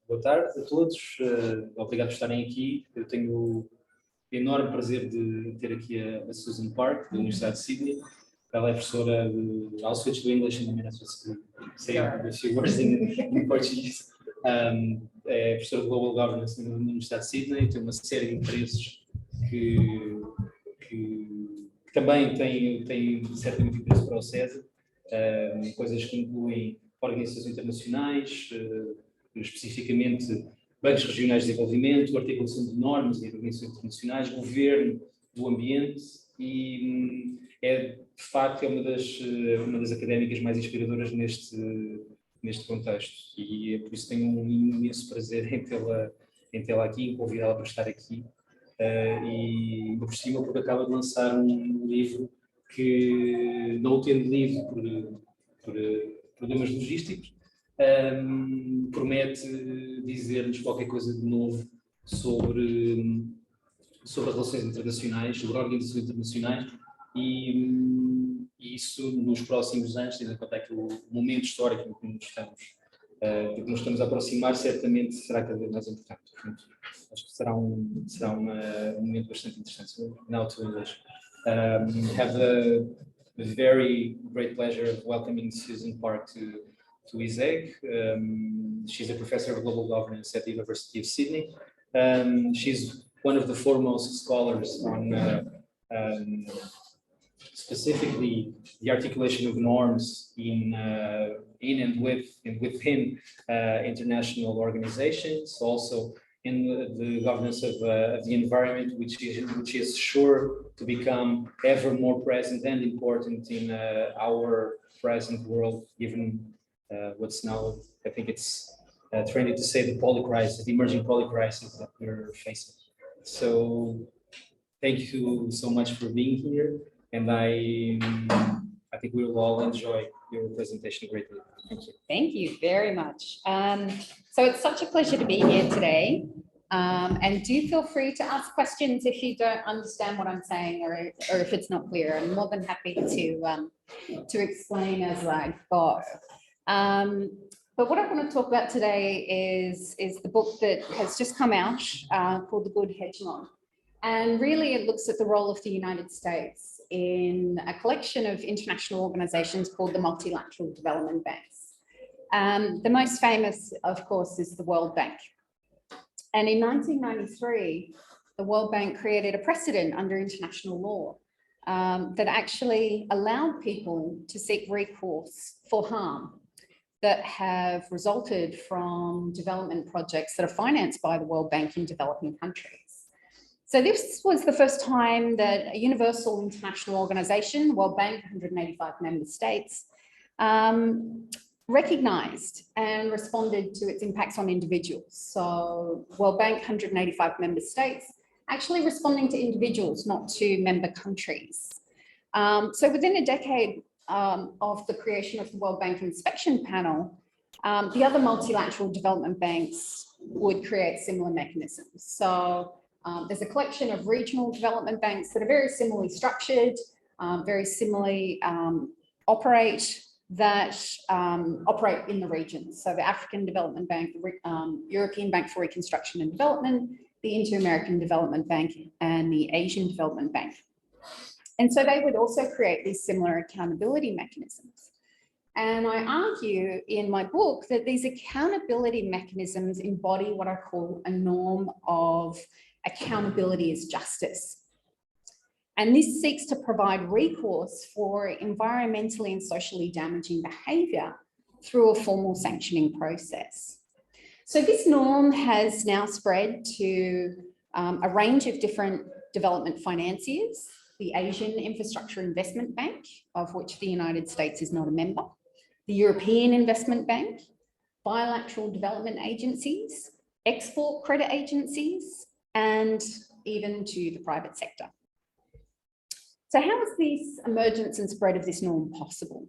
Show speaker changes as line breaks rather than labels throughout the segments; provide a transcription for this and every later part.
Boa tarde a todos, obrigado por estarem aqui. Eu tenho o enorme prazer de ter aqui a Susan Park, da Universidade de Sydney. Ela é professora de I'll switch to English in a minute, just to say a few words in Portuguese. É professora de Global Governance na Universidade de Sydney, tem uma série de interesses que também têm certamente interesse para o CESA, coisas que incluem organizações internacionais, especificamente bancos regionais de desenvolvimento, articulação de normas e organizações internacionais, governo do ambiente e de facto é uma das académicas mais inspiradoras neste contexto e é por isso tenho um imenso prazer em tê-la aqui, em convidá-la para estar aqui e por cima porque acaba de lançar um livro que, não o tendo lido por problemas logísticos, promete dizer-nos qualquer coisa de novo sobre as relações internacionais, sobre organizações internacionais e isso nos próximos anos, tendo em conta que o momento histórico que nos estamos a aproximar, certamente será cada vez mais importante. Portanto, acho que será um momento bastante interessante. So, now to English. Have the very great pleasure of welcoming Susan Park to ISEG. She's a professor of global governance at the University of Sydney. She's one of the foremost scholars on specifically the articulation of norms in and within international organizations, also in the governance of the environment, which is sure to become ever more present and important in our present world, given what's now, I think it's trendy to say the polycrisis, the emerging polycrisis that we're facing. So thank you so much for being here, and I think we will all enjoy your presentation greatly. Thank you.
Thank you very much. So it's such a pleasure to be here today. And do feel free to ask questions if you don't understand what I'm saying or if it's not clear. I'm more than happy to explain as I go. But what I want to talk about today is the book that has just come out called The Good Hegemon. And really it looks at the role of the United States in a collection of international organizations called the multilateral development banks. The most famous, of course, is the World Bank. And in 1993, the World Bank created a precedent under international law that actually allowed people to seek recourse for harm that have resulted from development projects that are financed by the World Bank in developing countries. So this was the first time that a universal international organization, World Bank, 185 member states, recognized and responded to its impacts on individuals. So World Bank, 185 member states, actually responding to individuals, not to member countries. So within a decade of the creation of the World Bank Inspection Panel, the other multilateral development banks would create similar mechanisms. So there's a collection of regional development banks that are very similarly structured, very similarly operate in the regions. So the African Development Bank, the European Bank for Reconstruction and Development, the Inter-American Development Bank, and the Asian Development Bank. And so they would also create these similar accountability mechanisms. And I argue in my book that these accountability mechanisms embody what I call a norm of accountability as justice. And this seeks to provide recourse for environmentally and socially damaging behaviour through a formal sanctioning process. So this norm has now spread to a range of different development financiers, the Asian Infrastructure Investment Bank, of which the United States is not a member, the European Investment Bank, bilateral development agencies, export credit agencies, and even to the private sector. So how is this emergence and spread of this norm possible?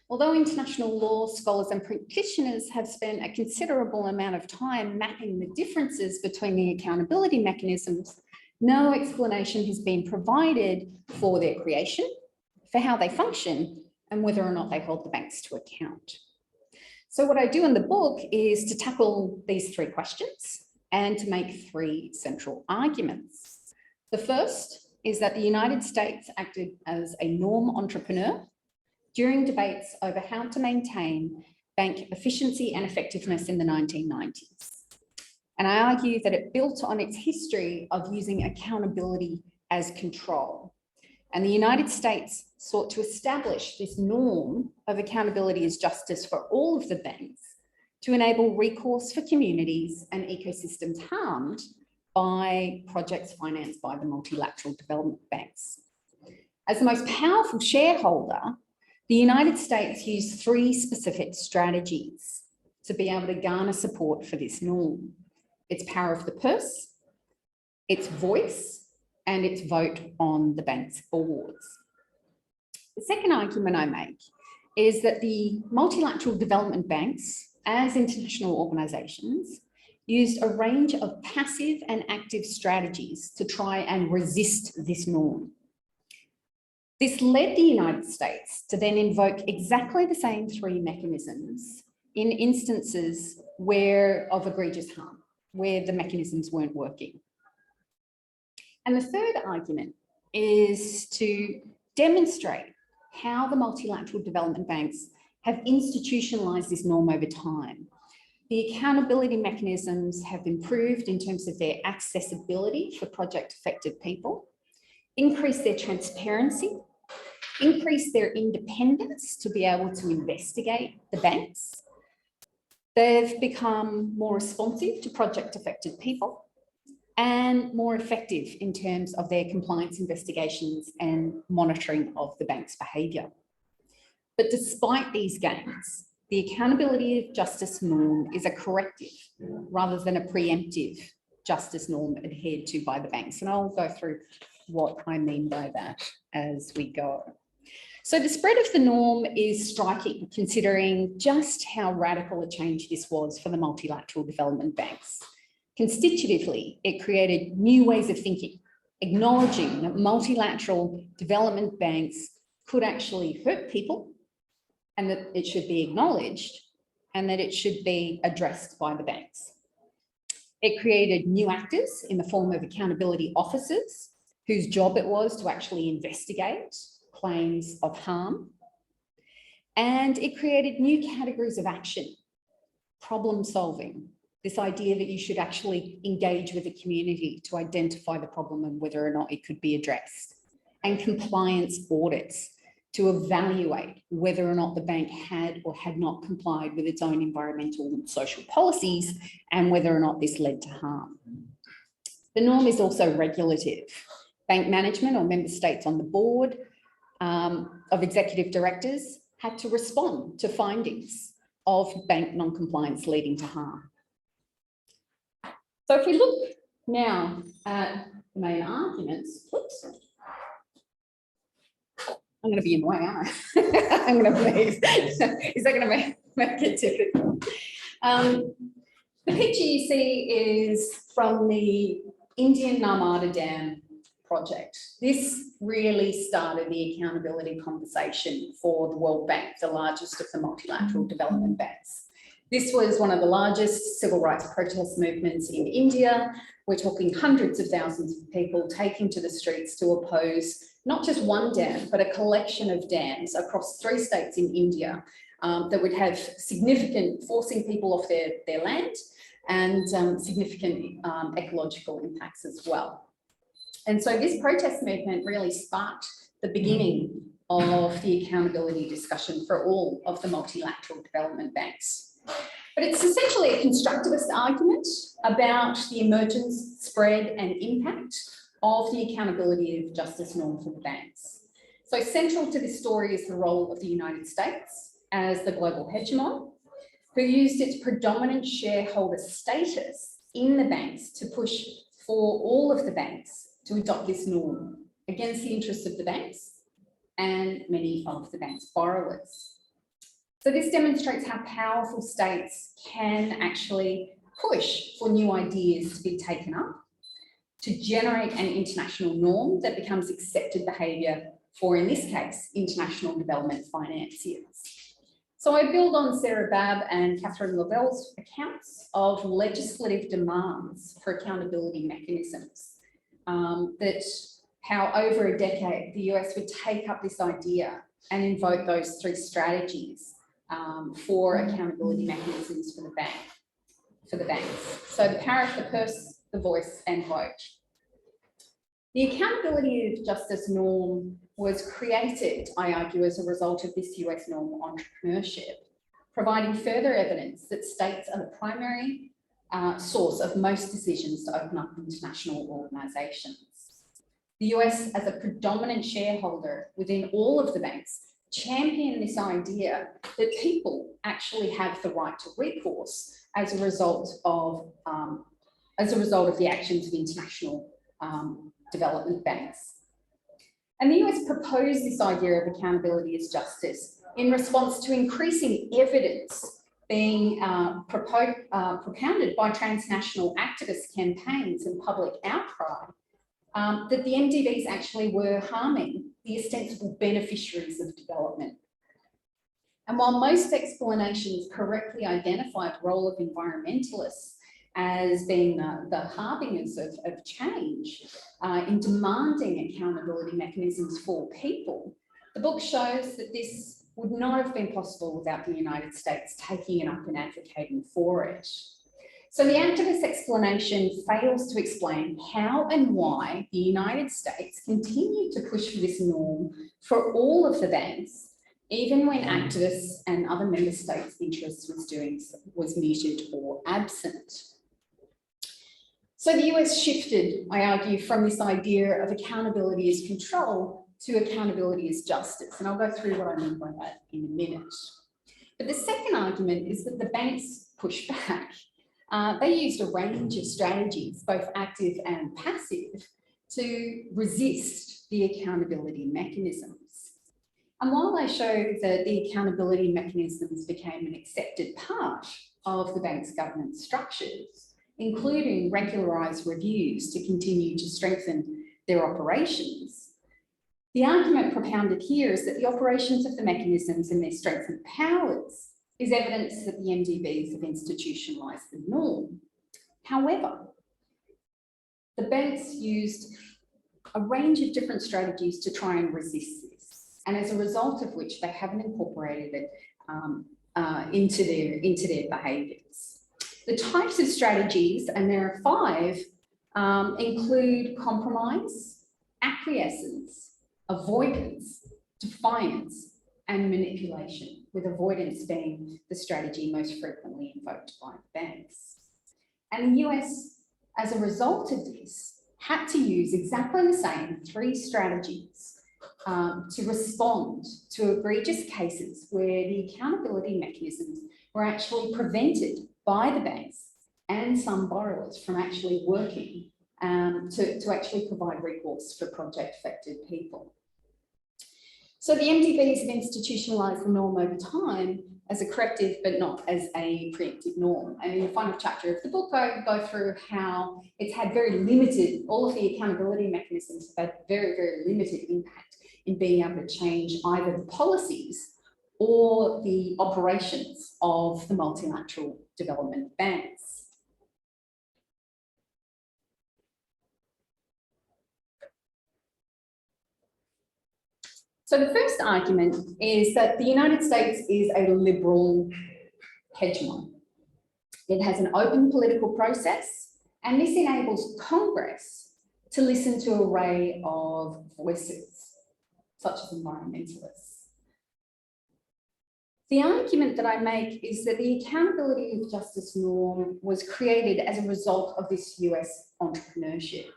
Although international law scholars and practitioners have spent a considerable amount of time mapping the differences between the accountability mechanisms, no explanation has been provided for their creation, for how they function, and whether or not they hold the banks to account. So what I do in the book is to tackle these three questions and to make three central arguments. The first is that the United States acted as a norm entrepreneur during debates over how to maintain bank efficiency and effectiveness in the 1990s. And I argue that it built on its history of using accountability as control. And the United States sought to establish this norm of accountability as justice for all of the banks to enable recourse for communities and ecosystems harmed by projects financed by the multilateral development banks. As the most powerful shareholder, the United States used three specific strategies to be able to garner support for this norm: its power of the purse, its voice, and its vote on the bank's boards. The second argument I make is that the multilateral development banks, as international organisations, used a range of passive and active strategies to try and resist this norm. This led the United States to then invoke exactly the same three mechanisms in instances of egregious harm, where the mechanisms weren't working. And the third argument is to demonstrate how the multilateral development banks have institutionalised this norm over time. The accountability mechanisms have improved in terms of their accessibility for project-affected people, increased their transparency, increased their independence to be able to investigate the banks. They've become more responsive to project-affected people and more effective in terms of their compliance investigations and monitoring of the bank's behaviour. But despite these gains, the accountability of justice norm is a corrective rather than a preemptive justice norm adhered to by the banks. And I'll go through what I mean by that as we go. So the spread of the norm is striking, considering just how radical a change this was for the multilateral development banks. Constitutively, it created new ways of thinking, acknowledging that multilateral development banks could actually hurt people and that it should be acknowledged and that it should be addressed by the banks. It created new actors in the form of accountability officers whose job it was to actually investigate claims of harm. And it created new categories of action, problem solving, this idea that you should actually engage with the community to identify the problem and whether or not it could be addressed, and compliance audits to evaluate whether or not the bank had or had not complied with its own environmental and social policies and whether or not this led to harm. The norm is also regulative. Bank management or member states on the board of executive directors had to respond to findings of bank non-compliance leading to harm. So if we look now at the main arguments, whoops, I'm going to be in the way, aren't I? I'm going to move. Is that going to make it difficult? The picture you see is from the Indian Narmada Dam project. This really started the accountability conversation for the World Bank, the largest of the multilateral development banks. This was one of the largest civil rights protest movements in India. We're talking hundreds of thousands of people taking to the streets to oppose not just one dam, but a collection of dams across 3 states in India that would have significant forcing people off their land and significant ecological impacts as well. And so this protest movement really sparked the beginning of the accountability discussion for all of the multilateral development banks. But it's essentially a constructivist argument about the emergence, spread, and impact of the accountability of justice norm for the banks. So central to this story is the role of the United States as the global hegemon, who used its predominant shareholder status in the banks to push for all of the banks to adopt this norm against the interests of the banks and many of the bank's borrowers. So this demonstrates how powerful states can actually push for new ideas to be taken up to generate an international norm that becomes accepted behaviour for, in this case, international development financiers. So I build on Sarah Babb and Catherine Lavell's accounts of legislative demands for accountability mechanisms, that how over a decade the US would take up this idea and invoke those three strategies for accountability mechanisms for the banks. So the parrot, the purse, the voice, and vote. The accountability of justice norm was created, I argue, as a result of this US norm entrepreneurship, providing further evidence that states are the primary source of most decisions to open up international organisations. The US, as a predominant shareholder within all of the banks, championed this idea that people actually have the right to recourse as a result of the actions of international development banks. And the US proposed this idea of accountability as justice in response to increasing evidence being propounded by transnational activist campaigns and public outcry that the MDBs actually were harming the ostensible beneficiaries of development. And while most explanations correctly identify the role of environmentalists as being the harbingers of change in demanding accountability mechanisms for people, the book shows that this would not have been possible without the United States taking it up and advocating for it. So the activist explanation fails to explain how and why the United States continued to push for this norm for all of the banks, even when activists and other member states' interests was muted or absent. So the US shifted, I argue, from this idea of accountability as control to accountability as justice. And I'll go through what I mean by that in a minute. But the second argument is that the banks pushed back. They used a range of strategies, both active and passive, to resist the accountability mechanisms. And while they show that the accountability mechanisms became an accepted part of the bank's governance structures, including regularised reviews to continue to strengthen their operations, the argument propounded here is that the operations of the mechanisms and their strengths and powers is evidence that the MDBs have institutionalised the norm. However, the banks used a range of different strategies to try and resist this, and as a result of which they haven't incorporated it into their behaviours. The types of strategies, and there are 5, include compromise, acquiescence, avoidance, defiance, and manipulation, with avoidance being the strategy most frequently invoked by banks. And the US, as a result of this, had to use exactly the same 3 strategies to respond to egregious cases where the accountability mechanisms were actually prevented by the banks and some borrowers from actually working to actually provide recourse for project-affected people. So the MDBs have institutionalised the norm over time as a corrective, but not as a preemptive norm. And in the final chapter of the book, I go through how it's had very limited, all of the accountability mechanisms have had very, very limited impact in being able to change either the policies or the operations of the multilateral development banks. So the first argument is that the United States is a liberal hegemon. It has an open political process, and this enables Congress to listen to an array of voices, such as environmentalists. The argument that I make is that the accountability of justice norm was created as a result of this US entrepreneurship.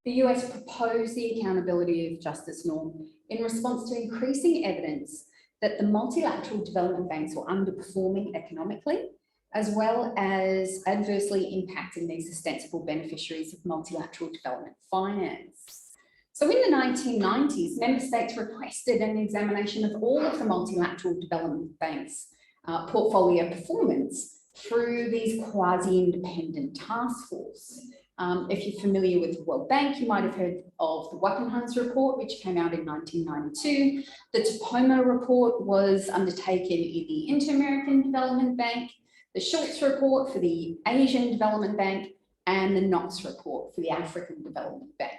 The US proposed the accountability of justice norm in response to increasing evidence that the multilateral development banks were underperforming economically, as well as adversely impacting these ostensible beneficiaries of multilateral development finance. So in the 1990s, member states requested an examination of all of the multilateral development banks' portfolio performance through these quasi-independent task forces. If you're familiar with the World Bank, you might have heard of the Wackenhans report, which came out in 1992. The Topoma report was undertaken in the Inter-American Development Bank, the Schultz report for the Asian Development Bank, and the Knox report for the African Development Bank.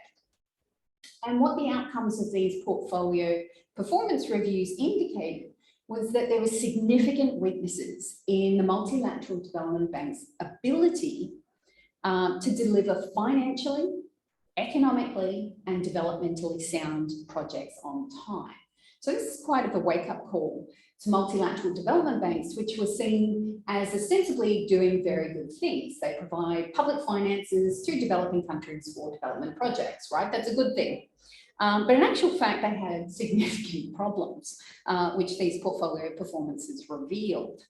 And what the outcomes of these portfolio performance reviews indicated was that there were significant weaknesses in the multilateral development bank's ability to deliver financially, economically, and developmentally sound projects on time. So this is quite of a wake-up call to multilateral development banks, which were seen as ostensibly doing very good things. They provide public finances to developing countries for development projects, right? That's a good thing. But in actual fact, they had significant problems, which these portfolio performances revealed.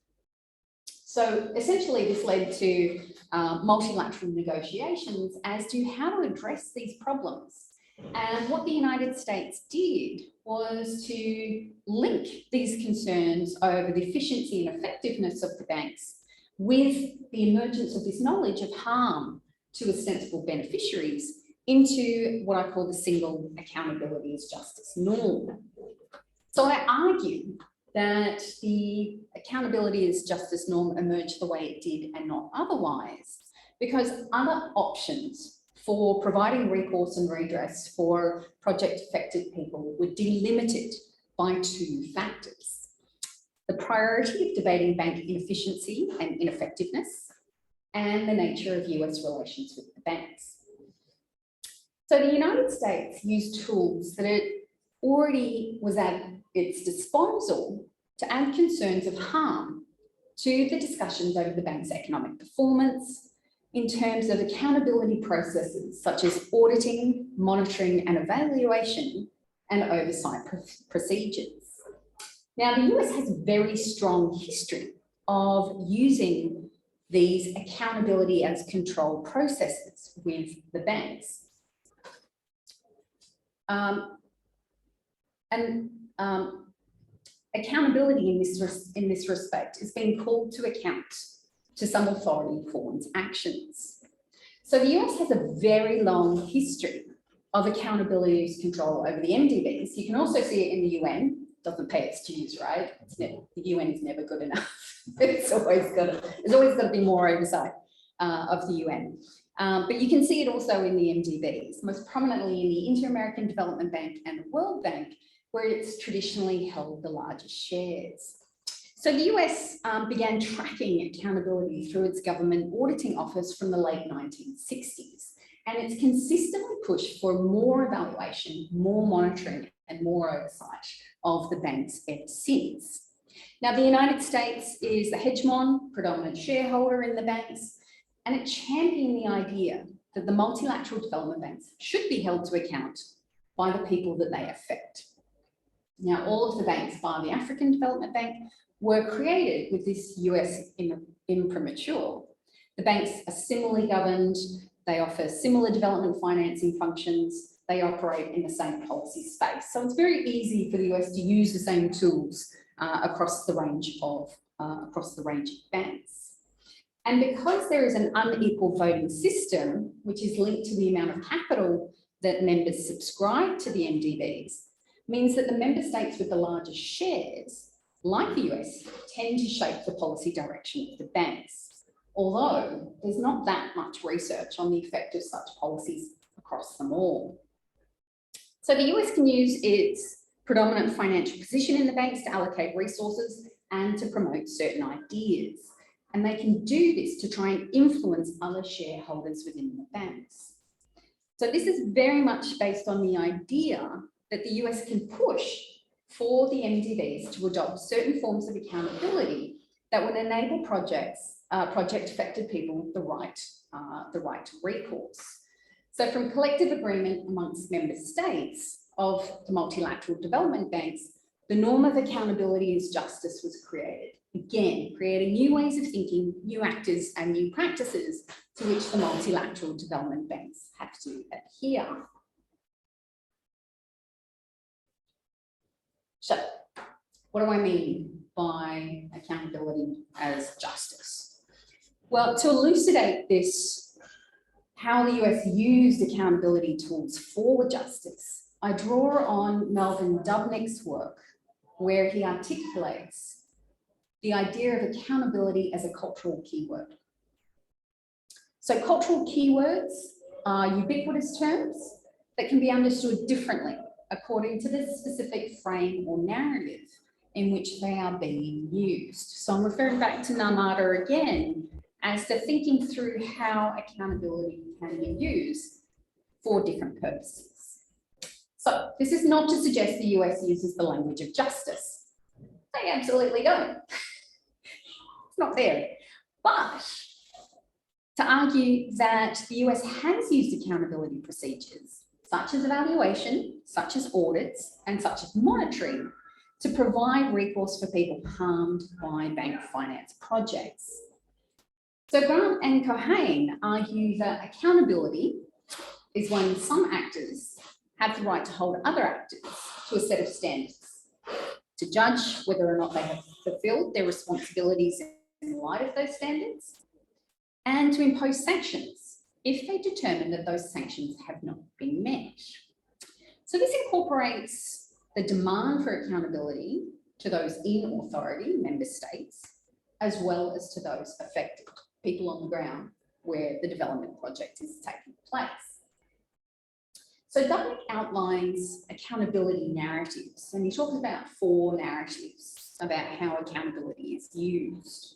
So essentially, this led to multilateral negotiations as to how to address these problems. And what the United States did was to link these concerns over the efficiency and effectiveness of the banks with the emergence of this knowledge of harm to ostensible beneficiaries into what I call the single accountability as justice norm. So I argue that the accountability as justice norm emerged the way it did and not otherwise, because other options for providing recourse and redress for project affected people were delimited by two factors: the priority of debating bank inefficiency and ineffectiveness, and the nature of US relations with the banks. So the United States used tools that it already was at its disposal to add concerns of harm to the discussions over the bank's economic performance in terms of accountability processes such as auditing, monitoring and evaluation and oversight procedures. Now, the US has a very strong history of using these accountability as control processes with the banks. Accountability in this respect is being called to account to some authority for one's actions. So the US has a very long history of accountability as control over the MDBs. You can also see it in the UN. Doesn't pay its dues, right? The UN is never good enough. There's always got to be more oversight of the UN. But you can see it also in the MDBs, most prominently in the Inter-American Development Bank and the World Bank, where it's traditionally held the largest shares. So the US began tracking accountability through its government auditing office from the late 1960s. And it's consistently pushed for more evaluation, more monitoring, and more oversight of the banks ever since. Now, the United States is the hegemon, predominant shareholder in the banks, and it championed the idea that the multilateral development banks should be held to account by the people that they affect. Now, all of the banks bar the African Development Bank were created with this US imprimatur. The banks are similarly governed, they offer similar development financing functions, they operate in the same policy space. So it's very easy for the US to use the same tools across the range of banks. And because there is an unequal voting system, which is linked to the amount of capital that members subscribe to the MDBs, means that the member states with the largest shares, like the US, tend to shape the policy direction of the banks, although there's not that much research on the effect of such policies across them all. So the US can use its predominant financial position in the banks to allocate resources and to promote certain ideas. And they can do this to try and influence other shareholders within the banks. So this is very much based on the idea that the US can push for the MDBs to adopt certain forms of accountability that would enable project-affected people the right to recourse. So from collective agreement amongst member states of the multilateral development banks, the norm of accountability as justice was created. Again, creating new ways of thinking, new actors and new practices to which the multilateral development banks have to adhere. So, what do I mean by accountability as justice? Well, to elucidate this, how the US used accountability tools for justice, I draw on Melvin Dubnick's work, where he articulates the idea of accountability as a cultural keyword. So cultural keywords are ubiquitous terms that can be understood differently according to the specific frame or narrative in which they are being used. So I'm referring back to Narmada again as to thinking through how accountability can be used for different purposes. So this is not to suggest the US uses the language of justice. They absolutely don't. It's not there. But to argue that the US has used accountability procedures, such as evaluation, such as audits, and such as monitoring, to provide recourse for people harmed by bank finance projects. So Grant and Cohane argue that accountability is when some actors have the right to hold other actors to a set of standards, to judge whether or not they have fulfilled their responsibilities in light of those standards, and to impose sanctions if they determine that those sanctions have not been met. So this incorporates the demand for accountability to those in authority, member states, as well as to those affected, people on the ground where the development project is taking place. So Dubnick outlines accountability narratives, and he talks about 4 narratives about how accountability is used.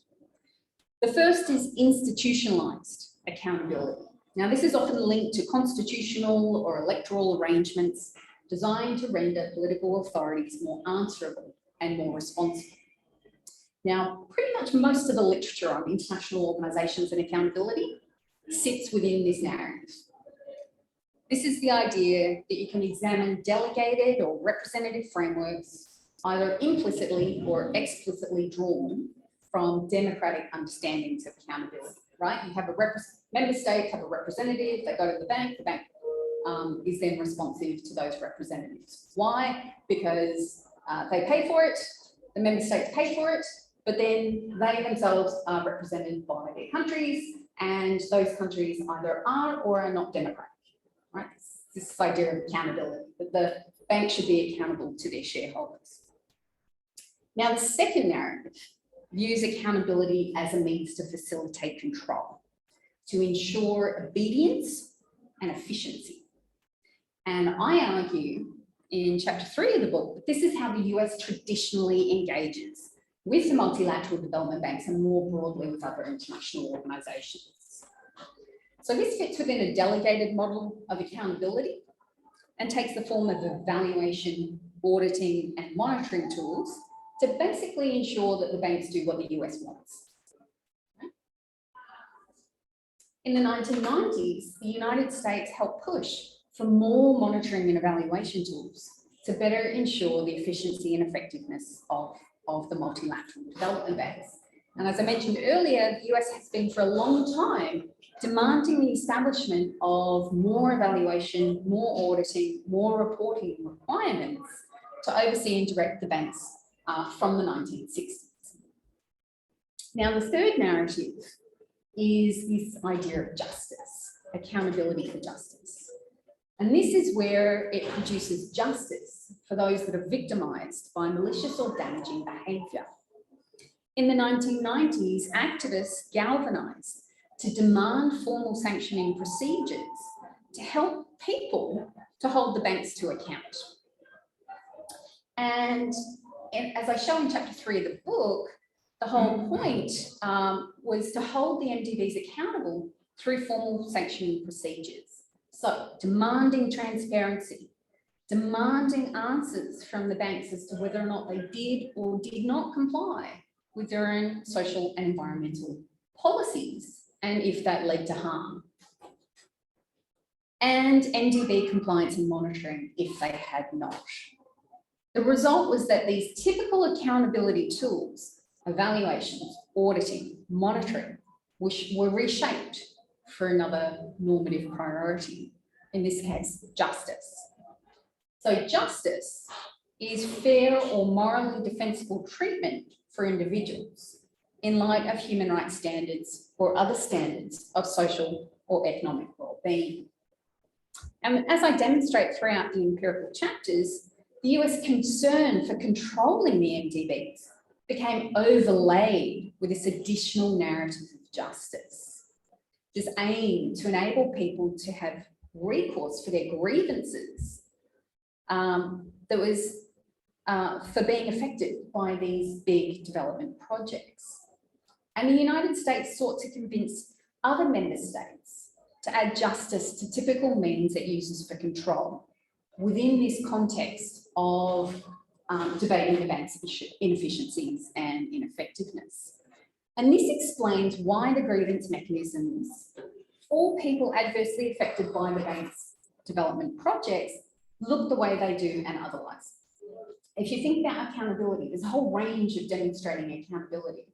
The first is institutionalized accountability. Now, this is often linked to constitutional or electoral arrangements designed to render political authorities more answerable and more responsible. Now, pretty much most of the literature on international organisations and accountability sits within this narrative. This is the idea that you can examine delegated or representative frameworks, either implicitly or explicitly drawn from democratic understandings of accountability, right? You have a member states have a representative, they go to the bank is then responsive to those representatives. Why? Because they pay for it, the member states pay for it, but then they themselves are represented by their countries, and those countries either are or are not democratic, right? This idea of accountability, that the bank should be accountable to their shareholders. Now, the second narrative views accountability as a means to facilitate control, to ensure obedience and efficiency. And I argue in chapter 3 of the book that this is how the US traditionally engages with the multilateral development banks and more broadly with other international organisations. So this fits within a delegated model of accountability and takes the form of evaluation, auditing and monitoring tools to basically ensure that the banks do what the US wants. In the 1990s, the United States helped push for more monitoring and evaluation tools to better ensure the efficiency and effectiveness of the multilateral development banks. And as I mentioned earlier, the US has been for a long time demanding the establishment of more evaluation, more auditing, more reporting requirements to oversee and direct the banks from the 1960s. Now, the third narrative is this idea of justice, accountability for justice. And this is where it produces justice for those that are victimised by malicious or damaging behaviour. In the 1990s, activists galvanised to demand formal sanctioning procedures to help people to hold the banks to account. And as I show in chapter 3 of the book, the whole point was to hold the MDBs accountable through formal sanctioning procedures. So demanding transparency, demanding answers from the banks as to whether or not they did or did not comply with their own social and environmental policies, and if that led to harm. And MDB compliance and monitoring if they had not. The result was that these typical accountability tools, evaluations, auditing, monitoring, which were reshaped for another normative priority, in this case, justice. So justice is fair or morally defensible treatment for individuals in light of human rights standards or other standards of social or economic well-being. And as I demonstrate throughout the empirical chapters, the US concern for controlling the MDBs became overlaid with this additional narrative of justice, this aim to enable people to have recourse for their grievances that was for being affected by these big development projects. And the United States sought to convince other member states to add justice to typical means it uses for control within this context of debating the bank's inefficiencies and ineffectiveness. And this explains why the grievance mechanisms for people adversely affected by the bank's development projects look the way they do and otherwise. If you think about accountability, there's a whole range of demonstrating accountability.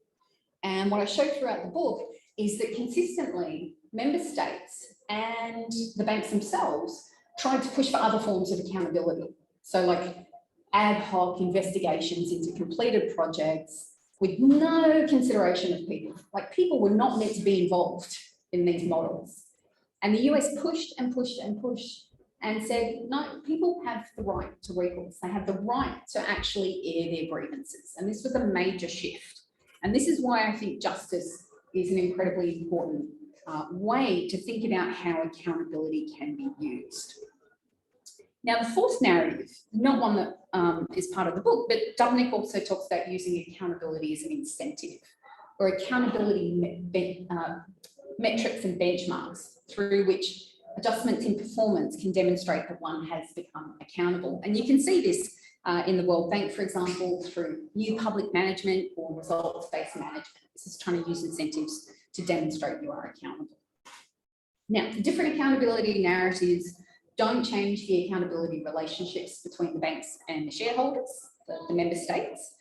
And what I show throughout the book is that consistently member states and the banks themselves tried to push for other forms of accountability. So like ad hoc investigations into completed projects with no consideration of people. Like people were not meant to be involved in these models. And the US pushed and pushed and pushed and said, no, people have the right to recourse. They have the right to actually air their grievances. And this was a major shift. And this is why I think justice is an incredibly important way to think about how accountability can be used. Now, the fourth narrative, not one that is part of the book, but Dubnik also talks about using accountability as an incentive, or accountability metrics and benchmarks through which adjustments in performance can demonstrate that one has become accountable. And you can see this in the World Bank, for example, through new public management or results-based management. This is trying to use incentives to demonstrate you are accountable. Now, the different accountability narratives don't change the accountability relationships between the banks and the shareholders, the member states.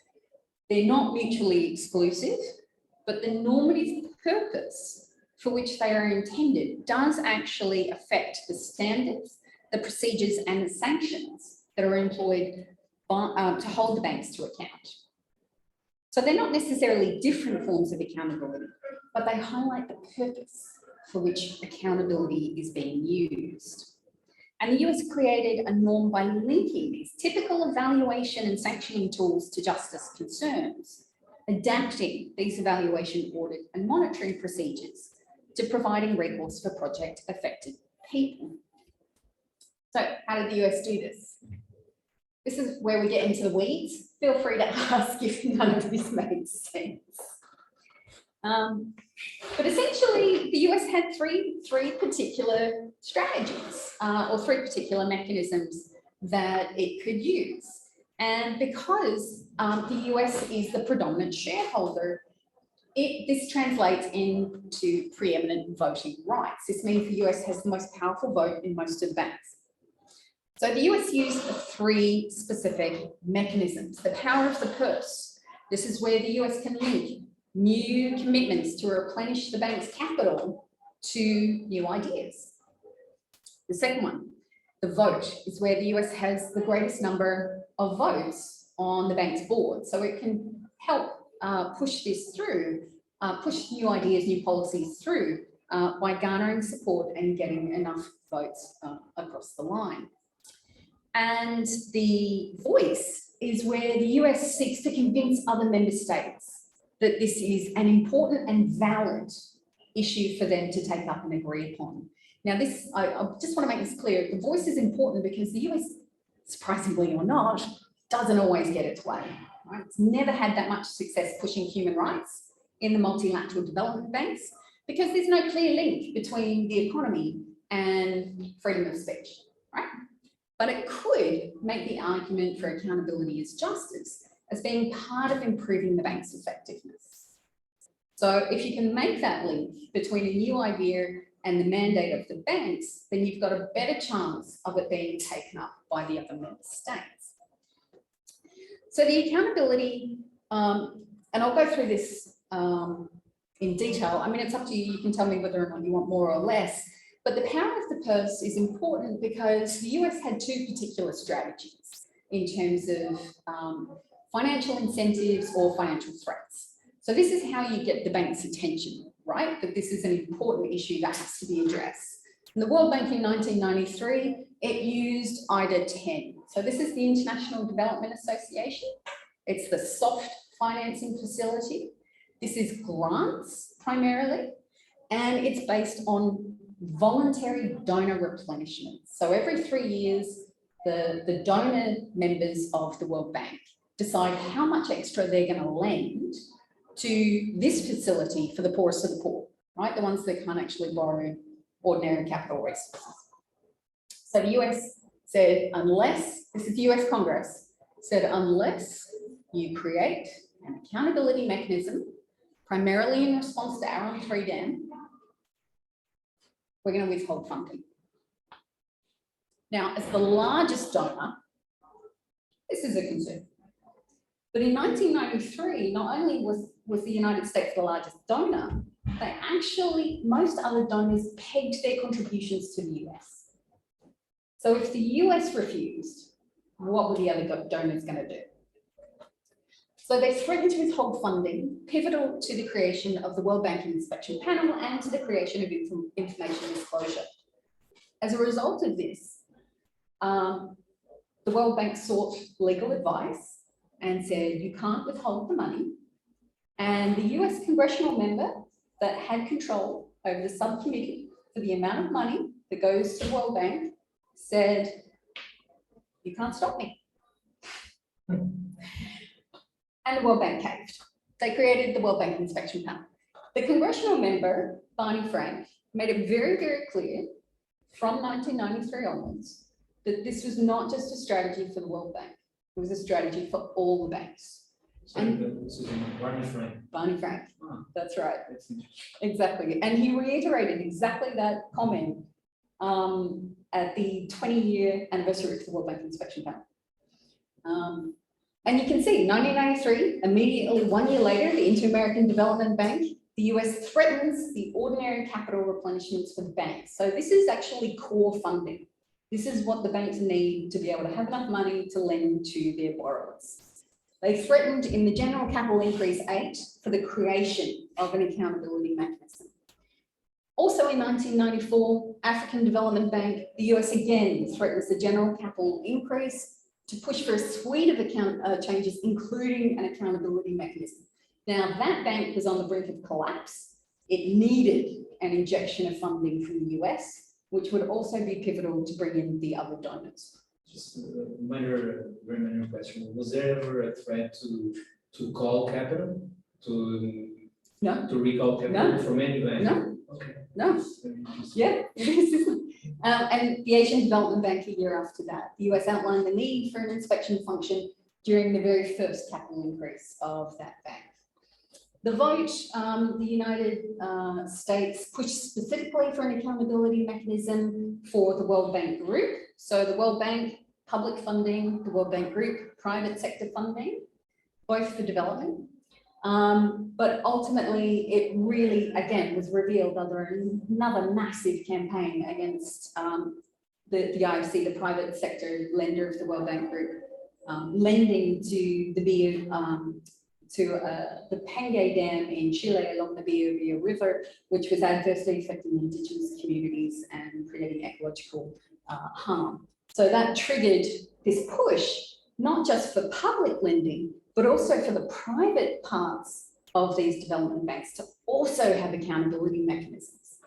They're not mutually exclusive, but the normative purpose for which they are intended does actually affect the standards, the procedures and the sanctions that are employed by, to hold the banks to account. So they're not necessarily different forms of accountability, but they highlight the purpose for which accountability is being used. And the US created a norm by linking these typical evaluation and sanctioning tools to justice concerns, adapting these evaluation, audit and monitoring procedures to providing recourse for project affected people. So how did the US do this? This is where we get into the weeds. Feel free to ask if none of this makes sense. But essentially, the US had three particular strategies or three particular mechanisms that it could use. And because the US is the predominant shareholder, this translates into preeminent voting rights. This means the US has the most powerful vote in most of the banks. So the US used three specific mechanisms. The power of the purse. This is where the US can link new commitments to replenish the bank's capital to new ideas. The second one, the vote, is where the US has the greatest number of votes on the bank's board. So it can help push this through, push new ideas, new policies through by garnering support and getting enough votes across the line. And the voice is where the US seeks to convince other member states that this is an important and valid issue for them to take up and agree upon. Now this, I just want to make this clear, the voice is important because the US, surprisingly or not, doesn't always get its way. Right? It's never had that much success pushing human rights in the multilateral development banks because there's no clear link between the economy and freedom of speech, right? But it could make the argument for accountability as justice as being part of improving the bank's effectiveness. So if you can make that link between a new idea and the mandate of the banks, then you've got a better chance of it being taken up by the other member states. So the accountability, and I'll go through this in detail. I mean, it's up to you. You can tell me whether or not you want more or less. But the power of the purse is important because the US had two particular strategies in terms of financial incentives or financial threats. So this is how you get the bank's attention. right? That this is an important issue that has to be addressed. And the World Bank in 1993, it used IDA 10. So this is the International Development Association. It's the soft financing facility. This is grants primarily, and it's based on voluntary donor replenishment. So every 3 years, the donor members of the World Bank decide how much extra they're going to lend to this facility for the poorest of the poor, right? The ones that can't actually borrow ordinary capital resources. So the US said, unless, this is the US Congress, said unless you create an accountability mechanism, primarily in response to Arun 3 Dam, we're going to withhold funding. Now, as the largest donor, this is a concern. But in 1993, not only was the United States the largest donor, they actually, most other donors pegged their contributions to the US. So if the US refused, what were the other donors going to do? So they threatened to withhold funding, pivotal to the creation of the World Bank Inspection Panel and to the creation of information disclosure. As a result of this, the World Bank sought legal advice and said, you can't withhold the money. And the US congressional member that had control over the subcommittee for the amount of money that goes to the World Bank said, you can't stop me. And the World Bank caved. They created the World Bank Inspection Panel. The congressional member, Barney Frank, made it very, very clear from 1993 onwards that this was not just a strategy for the World Bank. It was a strategy for all the banks.
Barney Frank.
Barney Frank, that's right.
That's interesting.
Exactly. And he reiterated exactly that comment at the 20-year anniversary of the World Bank Inspection Panel. And you can see 1993, immediately 1 year later, the Inter-American Development Bank, the US threatens the ordinary capital replenishments for the banks. So this is actually core funding. This is what the banks need to be able to have enough money to lend to their borrowers. They threatened in the General Capital Increase 8 for the creation of an accountability mechanism. Also in 1994, African Development Bank, the US again threatens the General Capital Increase to push for a suite of changes, including an accountability mechanism. Now, that bank was on the brink of collapse. It needed an injection of funding from the US, which would also be pivotal to bring in the other donors.
Just a very minor question. Was there ever a threat to call capital?
No.
To recall capital
No.
from any bank?
No.
Okay.
No. Yeah, it is. And the Asian Development Bank a year after that, the US outlined the need for an inspection function during the very first capital increase of that bank. The vote, the United States pushed specifically for an accountability mechanism for the World Bank Group. So the World Bank, public funding, the World Bank Group, private sector funding, both for development. But ultimately, it really, again, was revealed under another massive campaign against the IFC, the private sector lender of the World Bank Group, lending to the the Pangue Dam in Chile along the Biobío River, which was adversely affecting indigenous communities and creating ecological harm. So that triggered this push, not just for public lending, but also for the private parts of these development banks to also have accountability mechanisms.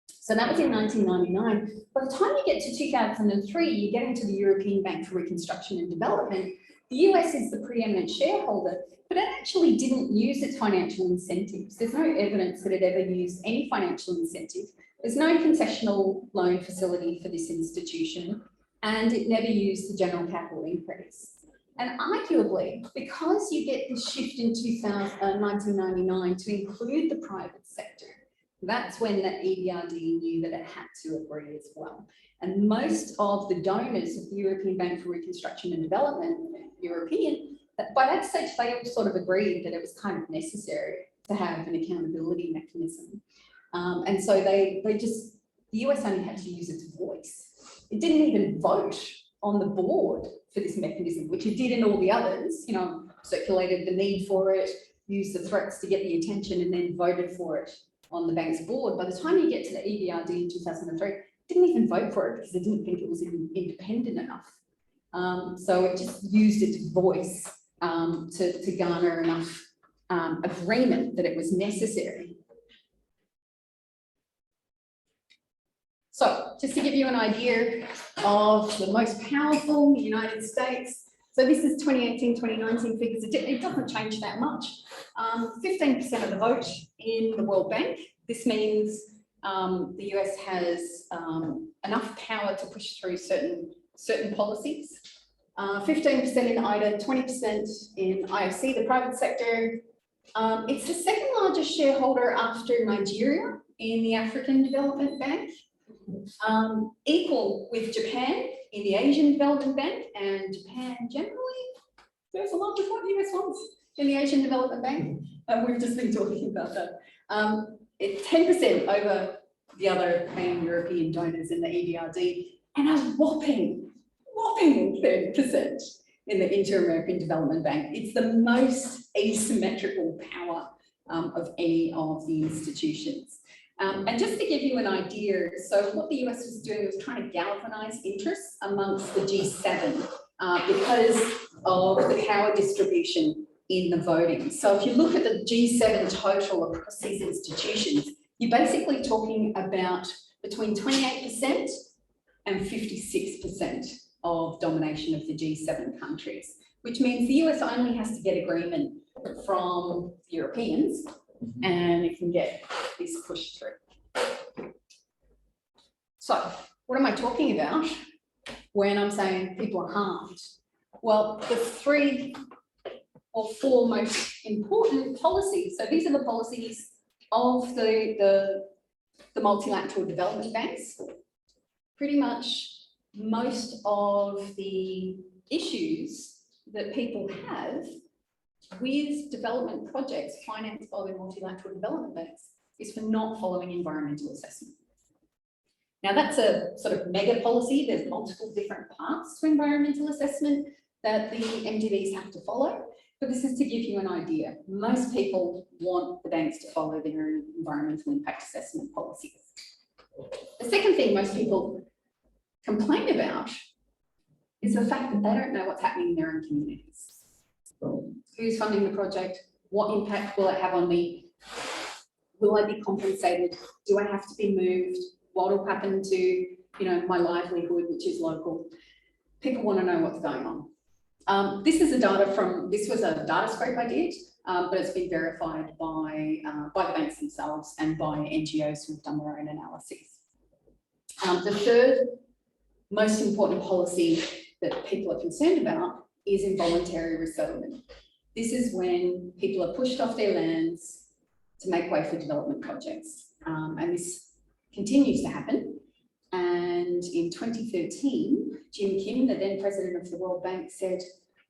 So that was in 1999. By the time you get to 2003, you get into the European Bank for Reconstruction and Development. The US is the preeminent shareholder, but it actually didn't use its financial incentives. There's no evidence that it ever used any financial incentive. There's no concessional loan facility for this institution, and it never used the general capital increase. And arguably, because you get this shift in 1999 to include the private sector, that's when the EBRD knew that it had to agree as well. And most of the donors of the European Bank for Reconstruction and Development, European, by that stage, they all sort of agreed that it was kind of necessary to have an accountability mechanism. And so the US only had to use its voice. It didn't even vote on the board for this mechanism, which it did in all the others, circulated the need for it, used the threats to get the attention, and then voted for it on the bank's board, by the time you get to the EBRD in 2003, didn't even vote for it because they didn't think it was independent enough. So it just used its voice to garner enough agreement that it was necessary. So just to give you an idea of the most powerful in the United States, so this is 2018, 2019 figures. It doesn't change that much. 15% of the vote in the World Bank. This means the US has enough power to push through certain policies. 15% in IDA, 20% in IFC, the private sector. It's the second largest shareholder after Nigeria in the African Development Bank. Equal with Japan in the Asian Development Bank, and Japan generally goes along with what the US wants in the Asian Development Bank. We've just been talking about that. It's 10% over the other main European donors in the EBRD, and a whopping 30% in the Inter-American Development Bank. It's the most asymmetrical power of any of the institutions. And just to give you an idea, so what the US was doing was trying to galvanize interests amongst the G7 because of the power distribution in the voting. So if you look at the G7 total across these institutions, you're basically talking about between 28% and 56% of domination of the G7 countries, which means the US only has to get agreement from Europeans and it can get this pushed through. So what am I talking about when I'm saying people are harmed? Well, the 3 or 4 most important policies. So these are the policies of the multilateral development banks. Pretty much most of the issues that people have with development projects financed by the multilateral development banks is for not following environmental assessment. Now that's a sort of mega policy. There's multiple different parts to environmental assessment that the MDBs have to follow, but this is to give you an idea. Most people want the banks to follow their environmental impact assessment policies. The second thing most people complain about is the fact that they don't know what's happening in their own communities. Who's funding the project? What impact will it have on me? Will I be compensated? Do I have to be moved? What will happen to, my livelihood, which is local? People want to know what's going on. This was a data scrape I did, but it's been verified by the banks themselves and by NGOs who've done their own analyses. The third most important policy that people are concerned about is involuntary resettlement. This is when people are pushed off their lands to make way for development projects. And this continues to happen. And in 2013, Jim Kim, the then president of the World Bank, said,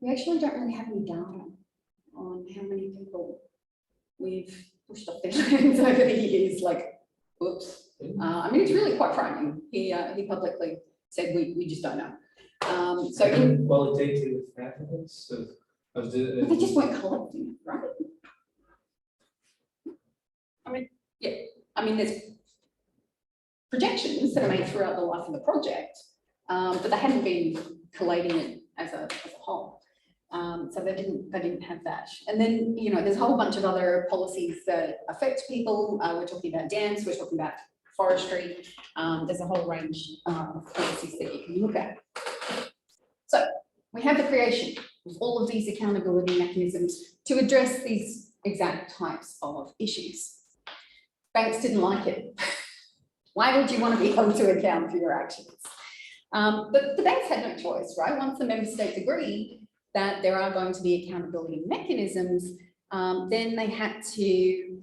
we actually don't really have any data on how many people we've pushed off their lands over the years. Like, whoops. It's really quite frightening. He publicly said, we just don't know. So
qualitative evidence of the...
But they just weren't collecting it, right? There's projections that are made throughout the life of the project, but they hadn't been collating it as a whole. So they didn't have that. And then, there's a whole bunch of other policies that affect people. We're talking about dams, we're talking about forestry. There's a whole range of policies that you can look at. So we have the creation of all of these accountability mechanisms to address these exact types of issues. Banks didn't like it. Why would you want to be held to account for your actions? But the banks had no choice, right? Once the member states agreed that there are going to be accountability mechanisms, then they had to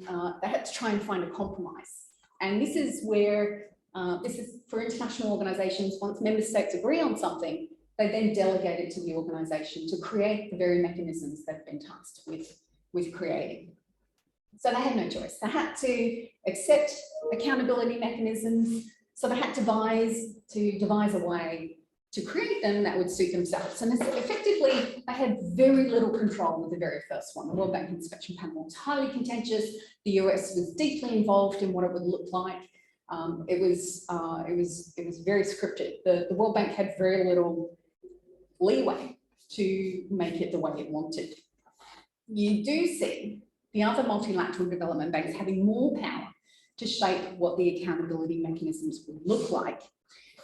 try and find a compromise. And this is where, this is for international organisations, once member states agree on something, they then delegate it to the organisation to create the very mechanisms they've been tasked with creating. So they had no choice. They had to accept accountability mechanisms. So they had to devise a way to create them that would suit themselves. And effectively basically, they had very little control with the very first one. The World Bank Inspection Panel was highly contentious. The US was deeply involved in what it would look like. It was very scripted. The World Bank had very little leeway to make it the way it wanted. You do see the other multilateral development banks having more power to shape what the accountability mechanisms would look like.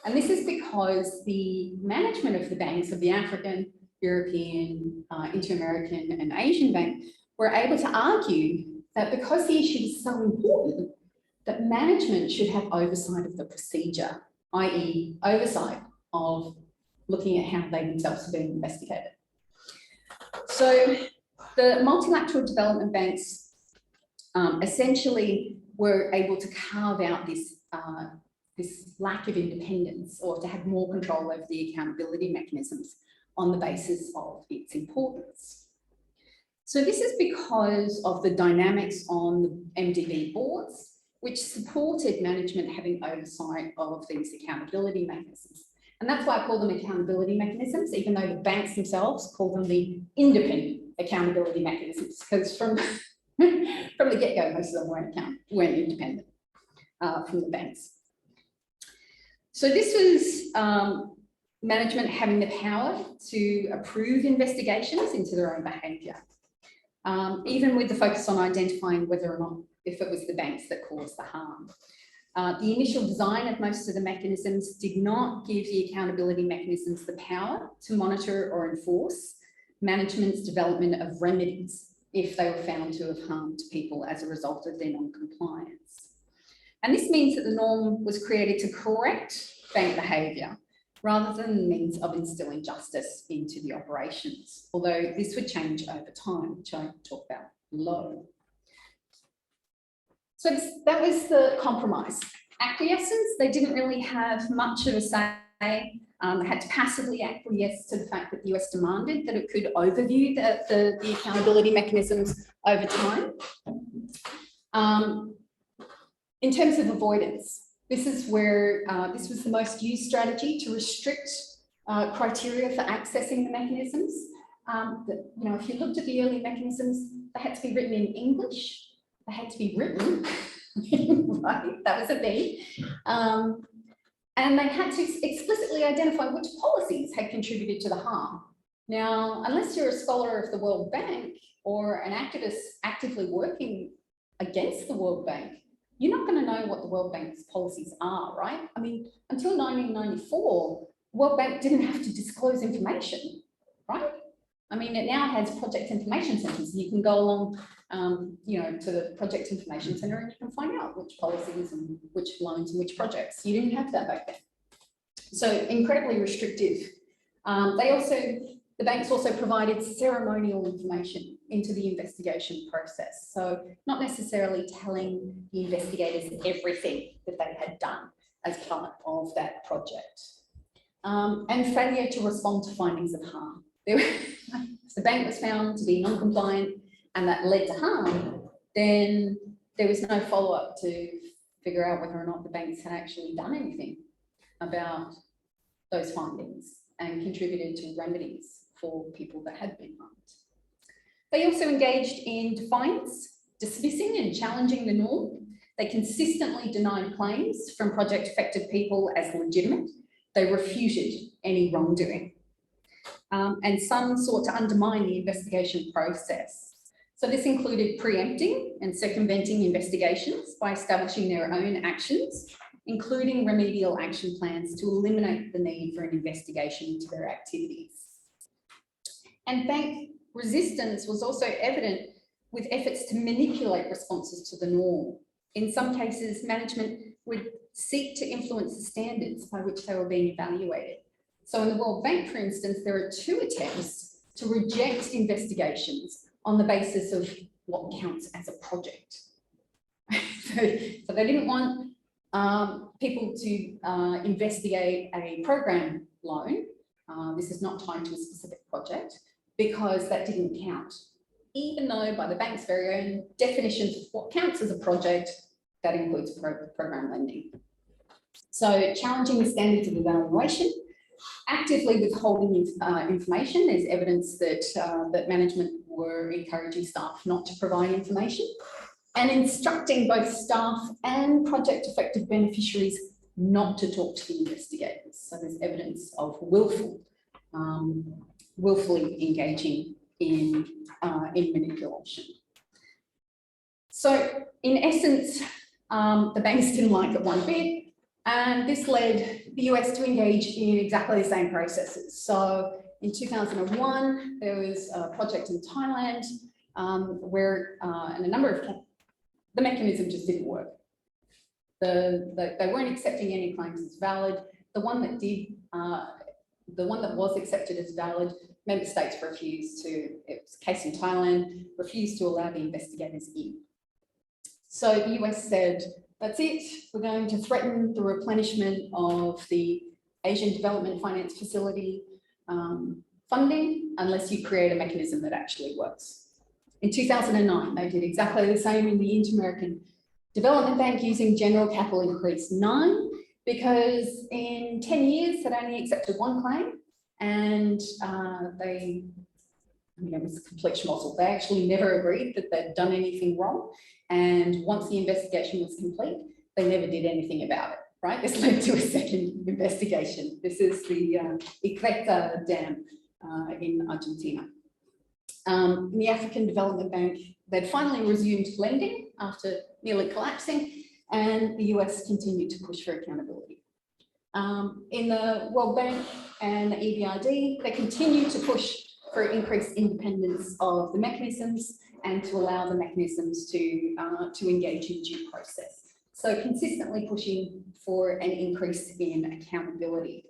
And this is because the management of the banks of the African, European, Inter-American and Asian Bank were able to argue that because the issue is so important, that management should have oversight of the procedure, i.e. oversight of looking at how they themselves are being investigated. So the multilateral development banks essentially were able to carve out this lack of independence, or to have more control over the accountability mechanisms on the basis of its importance. So this is because of the dynamics on the MDB boards, which supported management having oversight of these accountability mechanisms. And that's why I call them accountability mechanisms, even though the banks themselves call them the independent accountability mechanisms, because from the get-go, most of them weren't independent from the banks. So this was management having the power to approve investigations into their own behaviour, even with the focus on identifying whether or not if it was the banks that caused the harm. The initial design of most of the mechanisms did not give the accountability mechanisms the power to monitor or enforce management's development of remedies if they were found to have harmed people as a result of their non-compliance. And this means that the norm was created to correct bank behaviour rather than the means of instilling justice into the operations, although this would change over time, which I talk about below. So that was the compromise. Acquiescence, they didn't really have much of a say. They had to passively acquiesce to the fact that the US demanded that it could overview the accountability mechanisms over time. In terms of avoidance, this is where this was the most used strategy to restrict criteria for accessing the mechanisms. If you looked at the early mechanisms, they had to be written in English. They had to be written, right? That was a thing. And they had to explicitly identify which policies had contributed to the harm. Now, unless you're a scholar of the World Bank or an activist actively working against the World Bank, you're not going to know what the World Bank's policies are, right? I mean, until 1994, the World Bank didn't have to disclose information, right? I mean, it now has project information centers. You can go along, to the project information center and you can find out which policies and which loans and which projects. You didn't have that back then. So incredibly restrictive. The banks also provided ceremonial information into the investigation process. So not necessarily telling the investigators everything that they had done as part of that project. And failure to respond to findings of harm. If the bank was found to be non-compliant and that led to harm, then there was no follow-up to figure out whether or not the banks had actually done anything about those findings and contributed to remedies for people that had been harmed. They also engaged in defiance, dismissing and challenging the norm. They consistently denied claims from project-affected people as legitimate. They refuted any wrongdoing. And some sought to undermine the investigation process. So this included preempting and circumventing investigations by establishing their own actions, including remedial action plans to eliminate the need for an investigation into their activities. And bank resistance was also evident with efforts to manipulate responses to the norm. In some cases, management would seek to influence the standards by which they were being evaluated. So in the World Bank, for instance, there are 2 attempts to reject investigations on the basis of what counts as a project. So they didn't want people to investigate a program loan. This is not tied to a specific project because that didn't count, even though by the bank's very own definitions of what counts as a project, that includes program lending. So challenging the standards of evaluation actively withholding information. There's evidence that, that management were encouraging staff not to provide information, and instructing both staff and project affected beneficiaries not to talk to the investigators. So there's evidence of willfully engaging in manipulation. So in essence, the banks didn't like it one bit, and this led the US to engage in exactly the same processes. So in 2001, there was a project in Thailand where, and a number of, the mechanism just didn't work. They weren't accepting any claims as valid. The one that did, the one that was accepted as valid, member states refused to, it was a case in Thailand, refused to allow the investigators in. So the US said, that's it, we're going to threaten the replenishment of the Asian Development Finance Facility funding unless you create a mechanism that actually works. In 2009, they did exactly the same in the Inter-American Development Bank using general capital increase 9, because in 10 years they'd only accepted one claim, and they, I mean, it was a complete schmozzle. They actually never agreed that they'd done anything wrong. And once the investigation was complete, they never did anything about it, right? This led to a second investigation. This is the CEsA dam in Argentina. In the African Development Bank, they'd finally resumed lending after nearly collapsing, and the US continued to push for accountability. In the World Bank and the EBRD, they continued to push for increased independence of the mechanisms and to allow the mechanisms to engage in due process. So consistently pushing for an increase in accountability.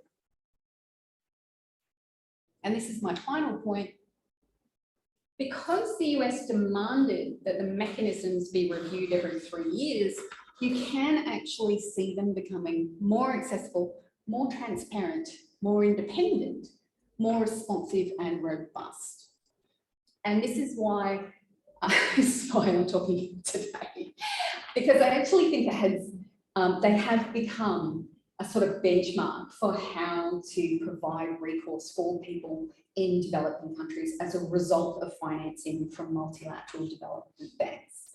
And this is my final point. Because the US demanded that the mechanisms be reviewed every 3 years, you can actually see them becoming more accessible, more transparent, more independent, more responsive and robust. And this is why I'm talking today, because I actually think it has, they have become a sort of benchmark for how to provide recourse for people in developing countries as a result of financing from multilateral development banks.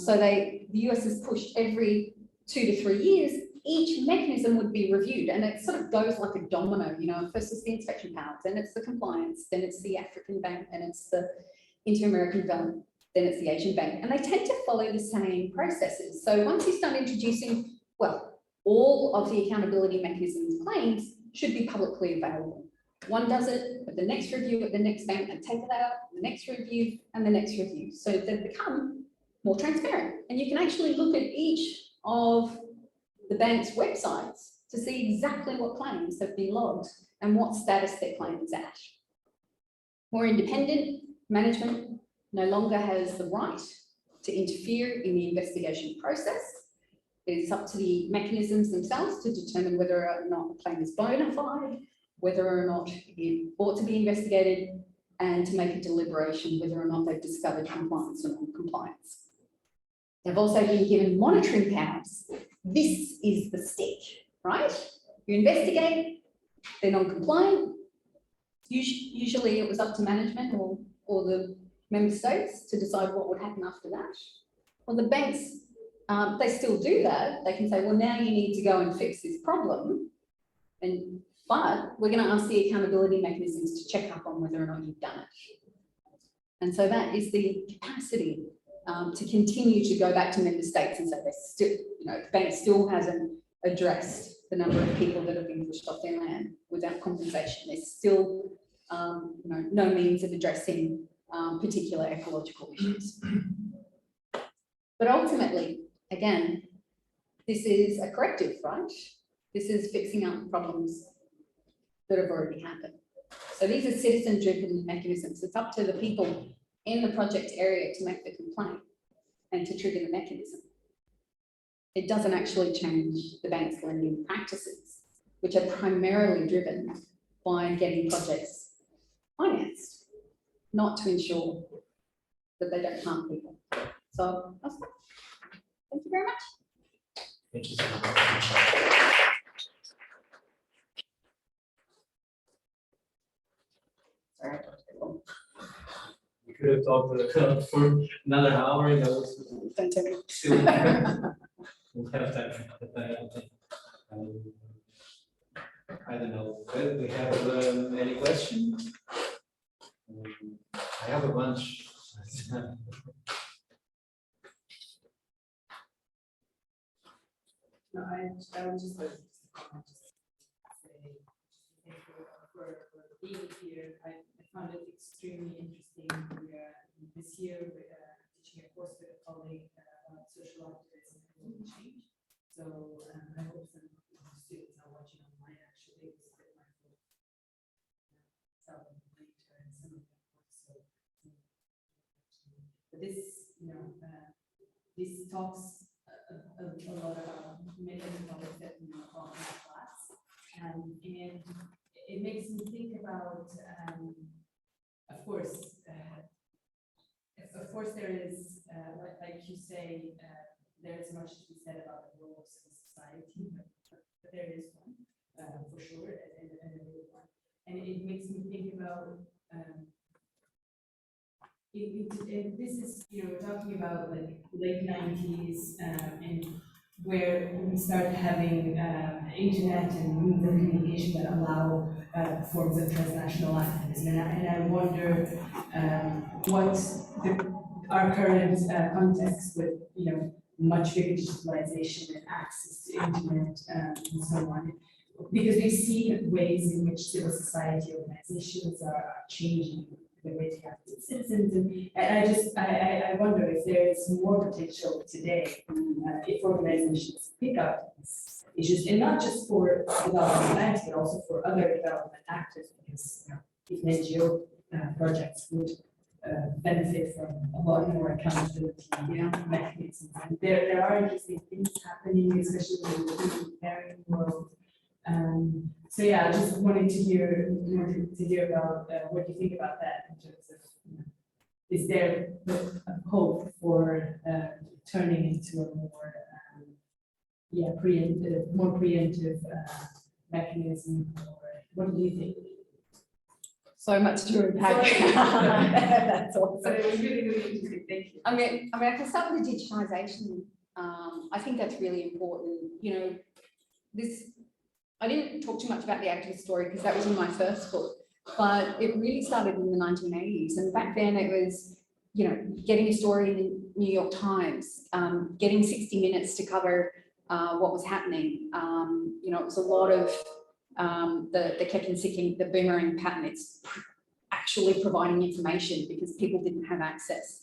So the US has pushed every 2 to 3 years, each mechanism would be reviewed, and it sort of goes like a domino, you know, first it's the inspection powers, then it's the compliance, then it's the African Bank, then it's the Inter-American Development, then it's the Asian Bank, and they tend to follow the same processes. So once you start introducing, well, all of the accountability mechanisms claims should be publicly available. One does it at the next review at the next bank and take it out, the next review and the next review. So they become more transparent, and you can actually look at each of the bank's websites to see exactly what claims have been logged and what status their claim is at. More independent management no longer has the right to interfere in the investigation process. It is up to the mechanisms themselves to determine whether or not a claim is bona fide, whether or not it ought to be investigated, and to make a deliberation whether or not they've discovered compliance or non-compliance. They've also been given monitoring powers. This is the stick, right? You investigate, they're non-compliant. Usually it was up to management or the member states to decide what would happen after that. Well, the banks, they still do that. They can say, well, now you need to go and fix this problem. But we're going to ask the accountability mechanisms to check up on whether or not you've done it. And so that is the capacity to continue to go back to member states and say they still, you know, the bank still hasn't addressed the number of people that have been pushed off their land without compensation. There's still you know, no means of addressing particular ecological issues. But ultimately, again, this is a corrective, right? This is fixing up problems that have already happened. So these are citizen-driven mechanisms. It's up to the people in the project area to make the complaint and to trigger the mechanism. It doesn't actually change the bank's lending practices, which are primarily driven by getting projects financed, not to ensure that they don't harm people. So that's that. Thank you very much.
Thank you so much.
could have talked for another hour, and that was
Don't tell me.
still. We'll have time for that. I don't know. Well, we have any questions? I have a bunch.
No, I would just like to comment, say thank you for being here. I found it extremely interesting. This year, teaching a course with a colleague about social activism and global change. So I hope some students are watching online. Actually, it's a bit my fault. So later and some of them also. But this, this talks a lot about many of the topics that we talk in the class, and it makes me think about, of course, there is, like you say, there is much to be said about the role of civil society, but there is one for sure, and a real one, and it makes me think about. This is, we're talking about like late 90s and where we start having internet and means of communication that allow forms of transnational activism. And I wonder what our current context with, much bigger digitalization and access to internet and so on. Because we've seen ways in which civil society organizations are changing the way to act as citizens, and I wonder if there is more potential today if organizations pick up these issues, and not just for development banks, but also for other development actors, because even NGO projects would benefit from a lot more accountability mechanisms. And there are interesting things happening, especially in the preparing world. So yeah, I just wanted to hear about what you think about that in terms of, is there a hope for turning into a more preemptive mechanism, or what do you think?
So much to unpack. That's awesome.
So it was really, really interesting. Thank you.
I mean, I can start with the digitization. I think that's really important. I didn't talk too much about the activist story because that was in my first book, but it really started in the 1980s. And back then it was, getting a story in the New York Times, getting 60 Minutes to cover what was happening. It was a lot of the kept and sicking, the boomerang pattern. It's actually providing information because people didn't have access.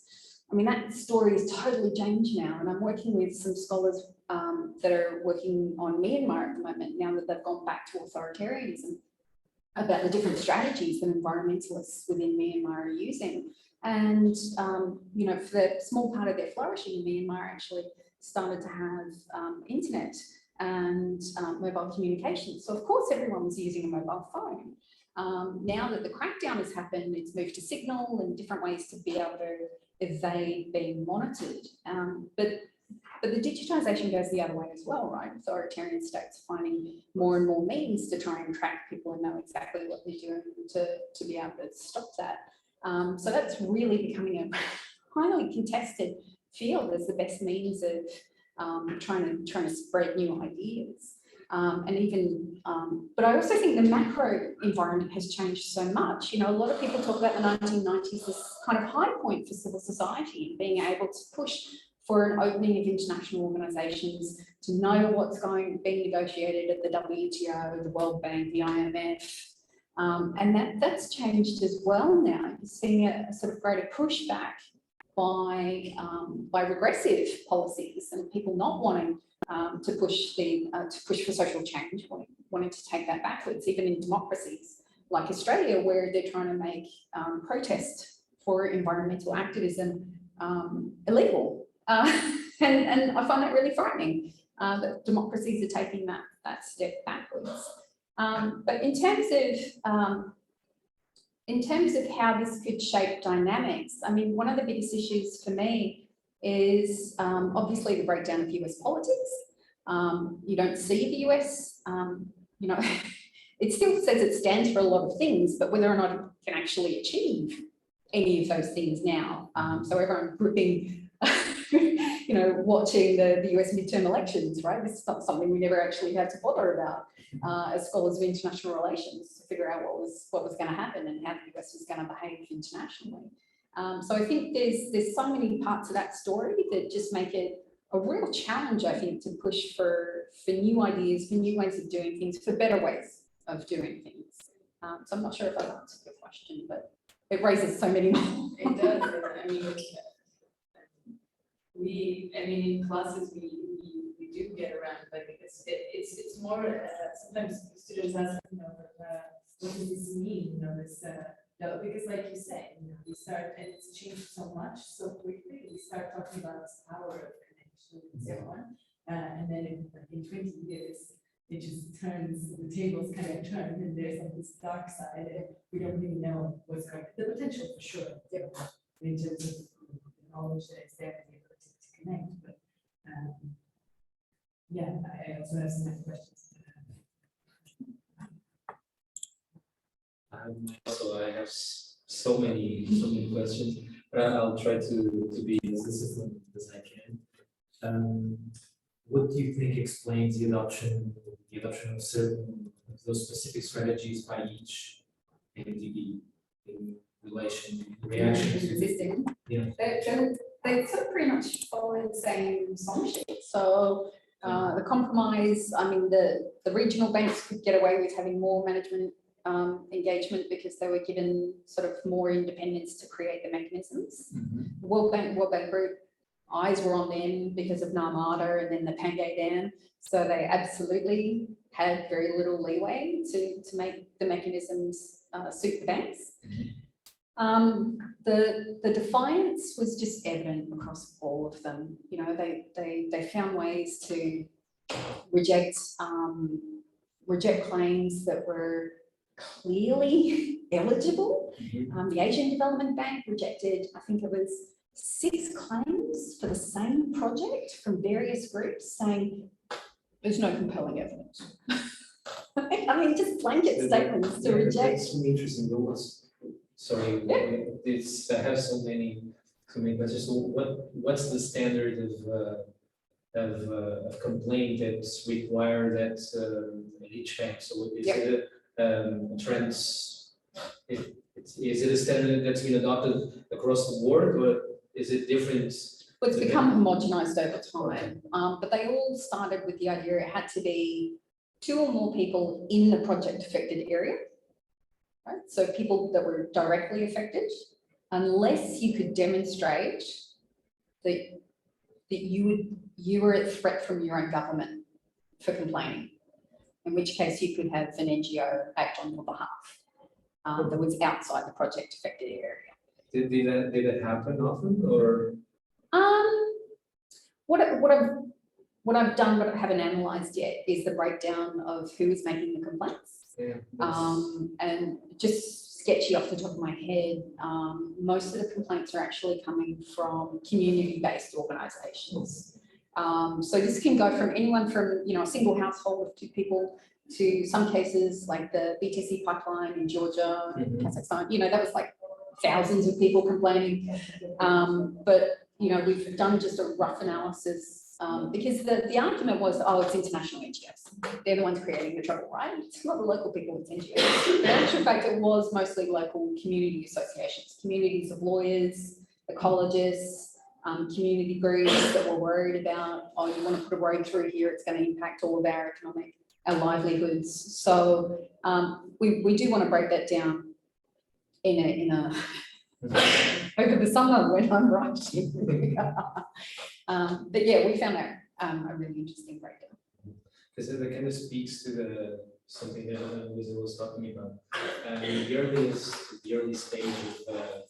I mean, that story is totally changed now, and I'm working with some scholars that are working on Myanmar at the moment, now that they've gone back to authoritarianism, about the different strategies that environmentalists within Myanmar are using. And, for the small part of their flourishing, Myanmar actually started to have internet and mobile communication. So of course, everyone was using a mobile phone. Now that the crackdown has happened, it's moved to Signal and different ways to be able to evade being monitored. But the digitization goes the other way as well, right? Authoritarian states finding more and more means to try and track people and know exactly what they're doing to be able to stop that. So that's really becoming a highly contested field as the best means of trying to spread new ideas. But I also think the macro environment has changed so much. A lot of people talk about the 1990s, this kind of high point for civil society, and being able to push for an opening of international organisations, to know what's being negotiated at the WTO, the World Bank, the IMF. And that's changed as well now. You're seeing a sort of greater pushback by regressive policies and people not wanting to push for social change, wanting to take that backwards, even in democracies like Australia, where they're trying to make protest for environmental activism illegal. And I find that really frightening that democracies are taking that step backwards. But in terms of how this could shape dynamics, I mean, one of the biggest issues for me is obviously the breakdown of US politics. You don't see the US, it still says it stands for a lot of things, but whether or not it can actually achieve any of those things now. So everyone's gripping, watching the US midterm elections, right? This is not something we never actually had to bother about as scholars of international relations, to figure out what was going to happen and how the US was going to behave internationally. So I think there's so many parts of that story that just make it a real challenge, I think, to push for new ideas, for new ways of doing things, for better ways of doing things. So I'm not sure if I answered your question, but it raises so many more.
It does. In classes we do get around, like it's more sometimes students ask, what does this mean? Because like you said, we start, and it's changed so much so quickly. We start talking about this power of connection and so on, and then in 20 years it just turns, the tables kind of turn, and there's like this dark side, and we don't really know what's going on. The potential for sure, in terms of the knowledge that is there and the ability to connect. But I also have some other questions.
So I have so many questions, but I'll try to be as disciplined as I can. What do you think explains the adoption of certain of those specific strategies by each MDB in reaction to
Existing.
Yeah.
They sort of pretty much follow the same song sheet. So the compromise, the regional banks could get away with having more management engagement because they were given sort of more independence to create the mechanisms. The World Bank Group, eyes were on them because of Narmada and then the Pangai Dam. So they absolutely had very little leeway to make the mechanisms suit the banks. The defiance was just evident across all of them. They found ways to reject claims that were clearly eligible. The Asian Development Bank rejected, I think it was 6 claims for the same project from various groups saying there's no compelling evidence. Just blanket statements to reject.
That's really interesting. Sorry, I have so many questions. So what's the standard of complaint that's required at each bank? So is it trends? Is it a standard that's been adopted across the board, or is it different?
Well, it's become homogenized over time, but they all started with the idea it had to be 2 or more people in the project affected area, right? So people that were directly affected, unless you could demonstrate that you were at threat from your own government for complaining, in which case you could have an NGO act on your behalf that was outside the project affected area.
Did that happen often, or?
What I've done, but I haven't analysed yet, is the breakdown of who is making the complaints. And just sketchy off the top of my head, most of the complaints are actually coming from community-based organisations. So this can go from anyone from a single household of 2 people to some cases like the BTC pipeline in Georgia, Kazakhstan. That was like thousands of people complaining. But we've done just a rough analysis. Because the argument was, it's international NGOs. They're the ones creating the trouble, right? It's not the local people, it's NGOs. In actual fact, it was mostly local community associations, communities of lawyers, ecologists, community groups that were worried about, you want to put a road through here, it's going to impact all of our livelihoods. So we do want to break that down in a over the summer when I'm writing. But yeah, we found that a really interesting breakdown.
Because that kind of speaks to something that Luís was talking about. The early stage of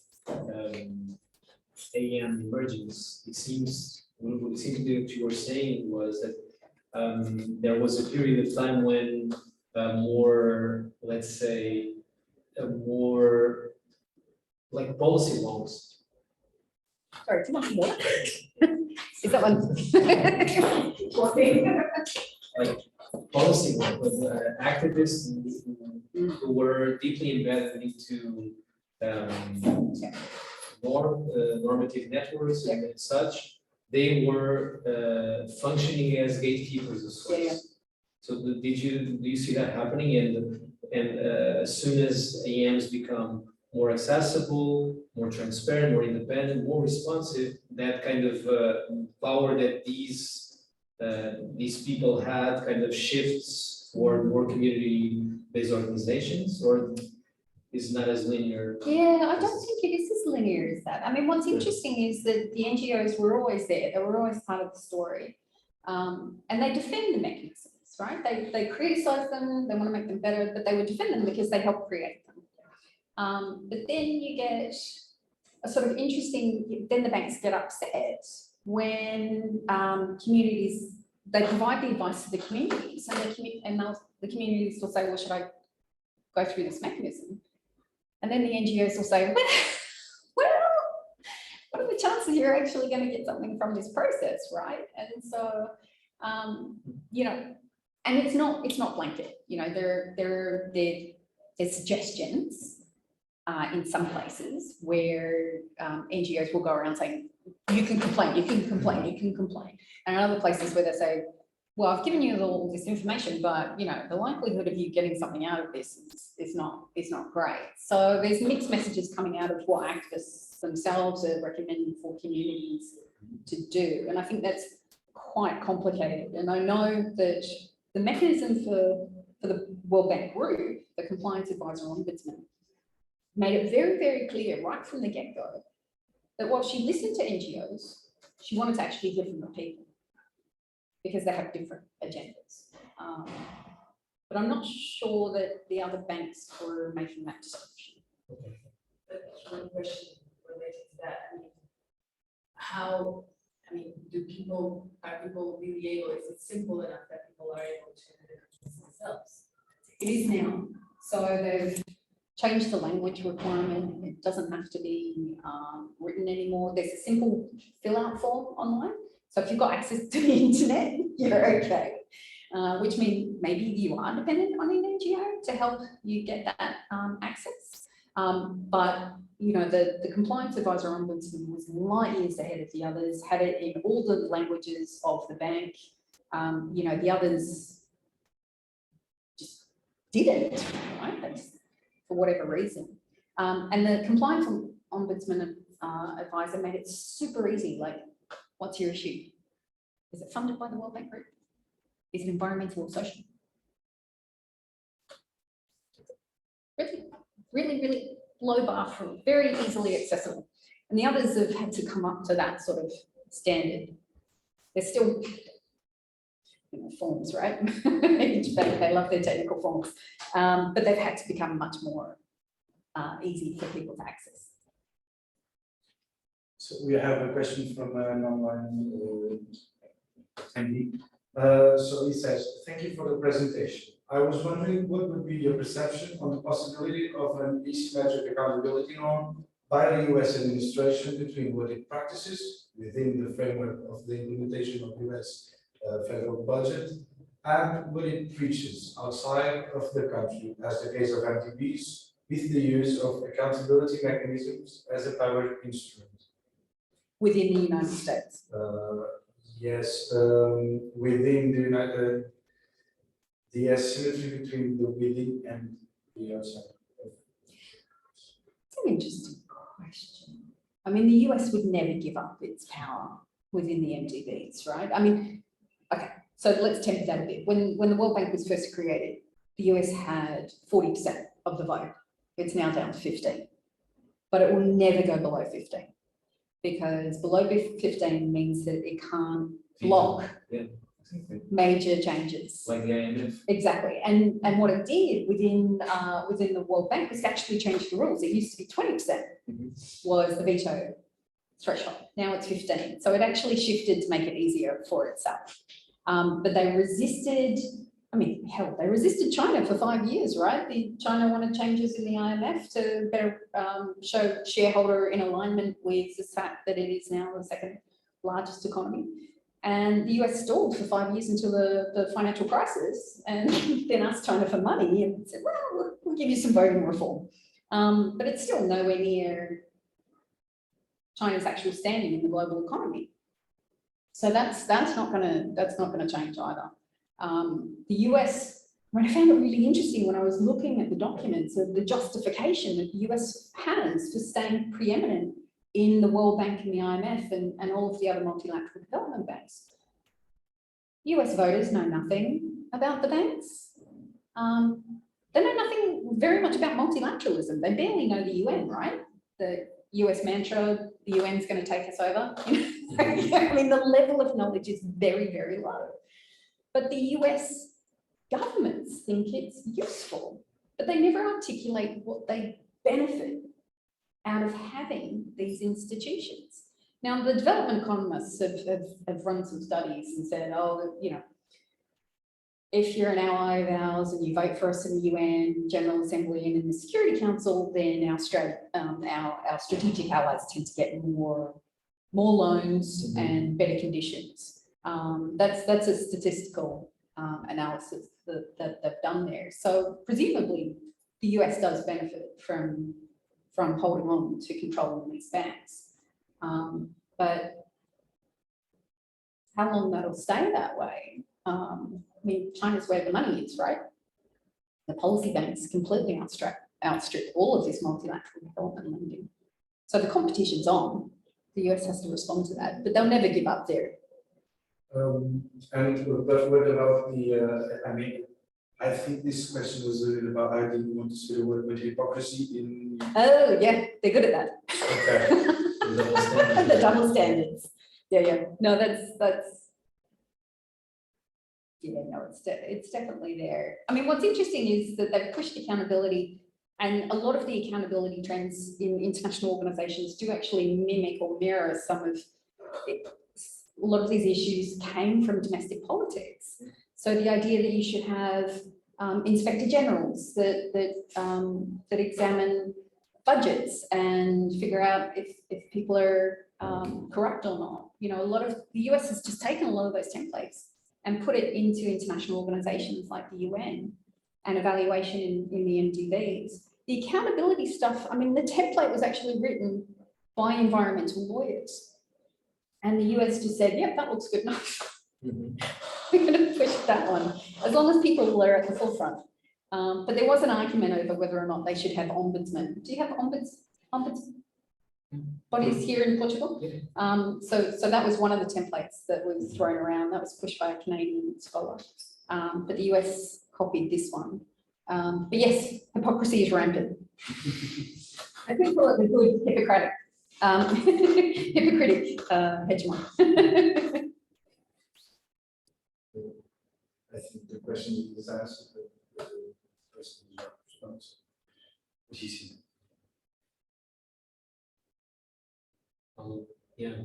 AM emergence, it seems that you were saying was that there was a period of time when more, let's say, more like policy loans.
Sorry, too much more. Is that one?
Like policy loans, activists who were deeply embedded into normative networks and such, they were functioning as gatekeepers of sorts.
Yeah.
So do you see that happening? And as soon as AMs become more accessible, more transparent, more independent, more responsive, that kind of power that these people had kind of shifts toward more community-based organizations, or is not as linear?
Yeah, I don't think it is as linear as that. I mean, what's interesting is that the NGOs were always there. They were always part of the story. And they defend the mechanisms, right? They criticize them, they want to make them better, but they would defend them because they helped create them. But then you get a sort of interesting, then the banks get upset when communities, they provide the advice to the communities, and the communities will say, well, should I go through this mechanism? And then the NGOs will say, well, what are the chances you're actually going to get something from this process, right? And so, you know, and it's not blanket. You know, there's suggestions in some places where NGOs will go around saying, you can complain, you can complain, you can complain. And in other places where they say, well, I've given you all this information, but you know, the likelihood of you getting something out of this is not great. So there's mixed messages coming out of what activists themselves are recommending for communities to do. And I think that's quite complicated. And I know that the mechanism for the World Bank Group, the Compliance Advisor Ombudsman, made it very, very clear right from the get-go that while she listened to NGOs, she wanted to actually hear from the people, because they have different agendas. But I'm not sure that the other banks were making that distinction.
One question related to that. Are people really able, is it simple enough that people are able to do this themselves?
It is now. So they've changed the language requirement. It doesn't have to be written anymore. There's a simple fill-out form online. So if you've got access to the internet, you're okay. Which means maybe you are dependent on an NGO to help you get that access. But you know, the Compliance Advisor Ombudsman was light years ahead of the others, had it in all the languages of the bank. You know, the others just didn't, right? That's for whatever reason. And the Compliance Ombudsman Advisor made it super easy. Like, what's your issue? Is it funded by the World Bank Group? Is it environmental or social? Really low bar, for very easily accessible. And the others have had to come up to that sort of standard. They're still, you know, forms, right? Each bank, they love their technical forms, but they've had to become much more easy for people to access.
So we have a question from an online attendee. So he says, thank you for the presentation. I was wondering what would be your perception on the possibility of an asymmetric accountability norm by the US administration between what it practices within the framework of the implementation of US federal budget and what it preaches outside of the country, as the case of MTBs, with the use of accountability mechanisms as a power instrument.
Within the United States?
Yes, within the United, the asymmetry between the within and the outside.
It's an interesting question. I mean, the US would never give up its power within the MDBs, right? I mean, okay, so let's temper that a bit. When the World Bank was first created, the US had 40% of the vote. It's now down to 15, but it will never go below 15. Because below 15 means that it can't block major changes.
Like the IMF.
Exactly. And what it did within the World Bank was to actually change the rules. It used to be 20% was the veto threshold. Now it's 15. So it actually shifted to make it easier for itself. But they resisted, I mean, hell, they resisted China for 5 years, right? China wanted changes in the IMF to better show shareholder in alignment with the fact that it is now the second largest economy. And the US stalled for 5 years until the financial crisis, and then asked China for money and said, well, we'll give you some voting reform. But it's still nowhere near China's actual standing in the global economy. So that's not gonna change either. The US, I found it really interesting when I was looking at the documents of the justification that the US has for staying preeminent in the World Bank and the IMF and all of the other multilateral development banks. US voters know nothing about the banks. They know nothing very much about multilateralism. They barely know the UN, right? The US mantra, the UN's going to take us over. I mean, the level of knowledge is very, very low. But the US governments think it's useful, but they never articulate what they benefit out of having these institutions. Now, the development economists have run some studies and said, oh, you know, if you're an ally of ours and you vote for us in the UN General Assembly and in the Security Council, then our strategic allies tend to get more loans and better conditions. That's a statistical analysis that they've done there. So presumably the US does benefit from holding on to controlling these banks. But how long that'll stay that way? I mean, China's where the money is, right? The policy banks completely outstrip all of this multilateral development lending. So the competition's on. The US has to respond to that, but they'll never give up there.
But what about the, I mean, I think this question was a bit about, I didn't want to say the word, but hypocrisy in...
Oh, yeah, they're good at that.
Okay.
The double standards. Yeah. No, that's yeah, no, it's definitely there. I mean, what's interesting is that they've pushed accountability, and a lot of the accountability trends in international organizations do actually mimic or mirror some of it. A lot of these issues came from domestic politics. So the idea that you should have inspector generals that examine budgets and figure out if people are corrupt or not. You know, a lot of the US has just taken a lot of those templates and put it into international organizations like the UN and evaluation in the MDBs. The accountability stuff, I mean, the template was actually written by environmental lawyers. And the US just said, yeah, that looks good enough. We're going to push that one, as long as people are at the forefront. But there was an argument over whether or not they should have ombudsmen. Do you have ombuds bodies here in Portugal? So that was one of the templates that was thrown around. That was pushed by a Canadian scholar. But the US copied this one. But yes, hypocrisy is rampant. I think call it the good hypocritic hegemon.
I think the question is answered, but the person is not responsible.
Yeah,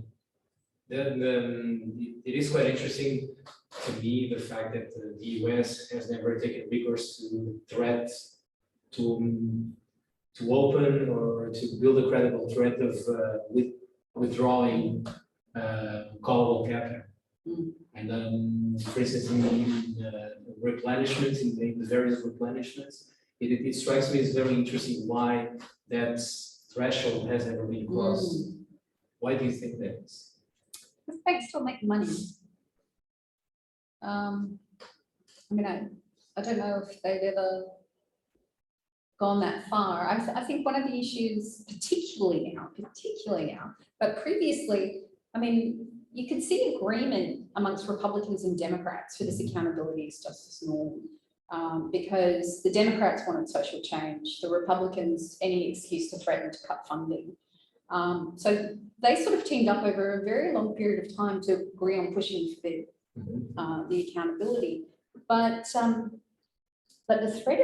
it is quite interesting to me the fact that the US has never taken recourse to threats to open or to build a credible threat of withdrawing callable capital. And for instance, in replenishment, in the various replenishments, it strikes me as very interesting why that threshold has never been crossed. Why do you think that is?
Because banks still make money. I mean, I don't know if they've ever gone that far. I think one of the issues, particularly now, but previously, I mean, you could see agreement amongst Republicans and Democrats for this accountability as justice norm, because the Democrats wanted social change, the Republicans any excuse to threaten to cut funding. So they sort of teamed up over a very long period of time to agree on pushing for the accountability. But the threat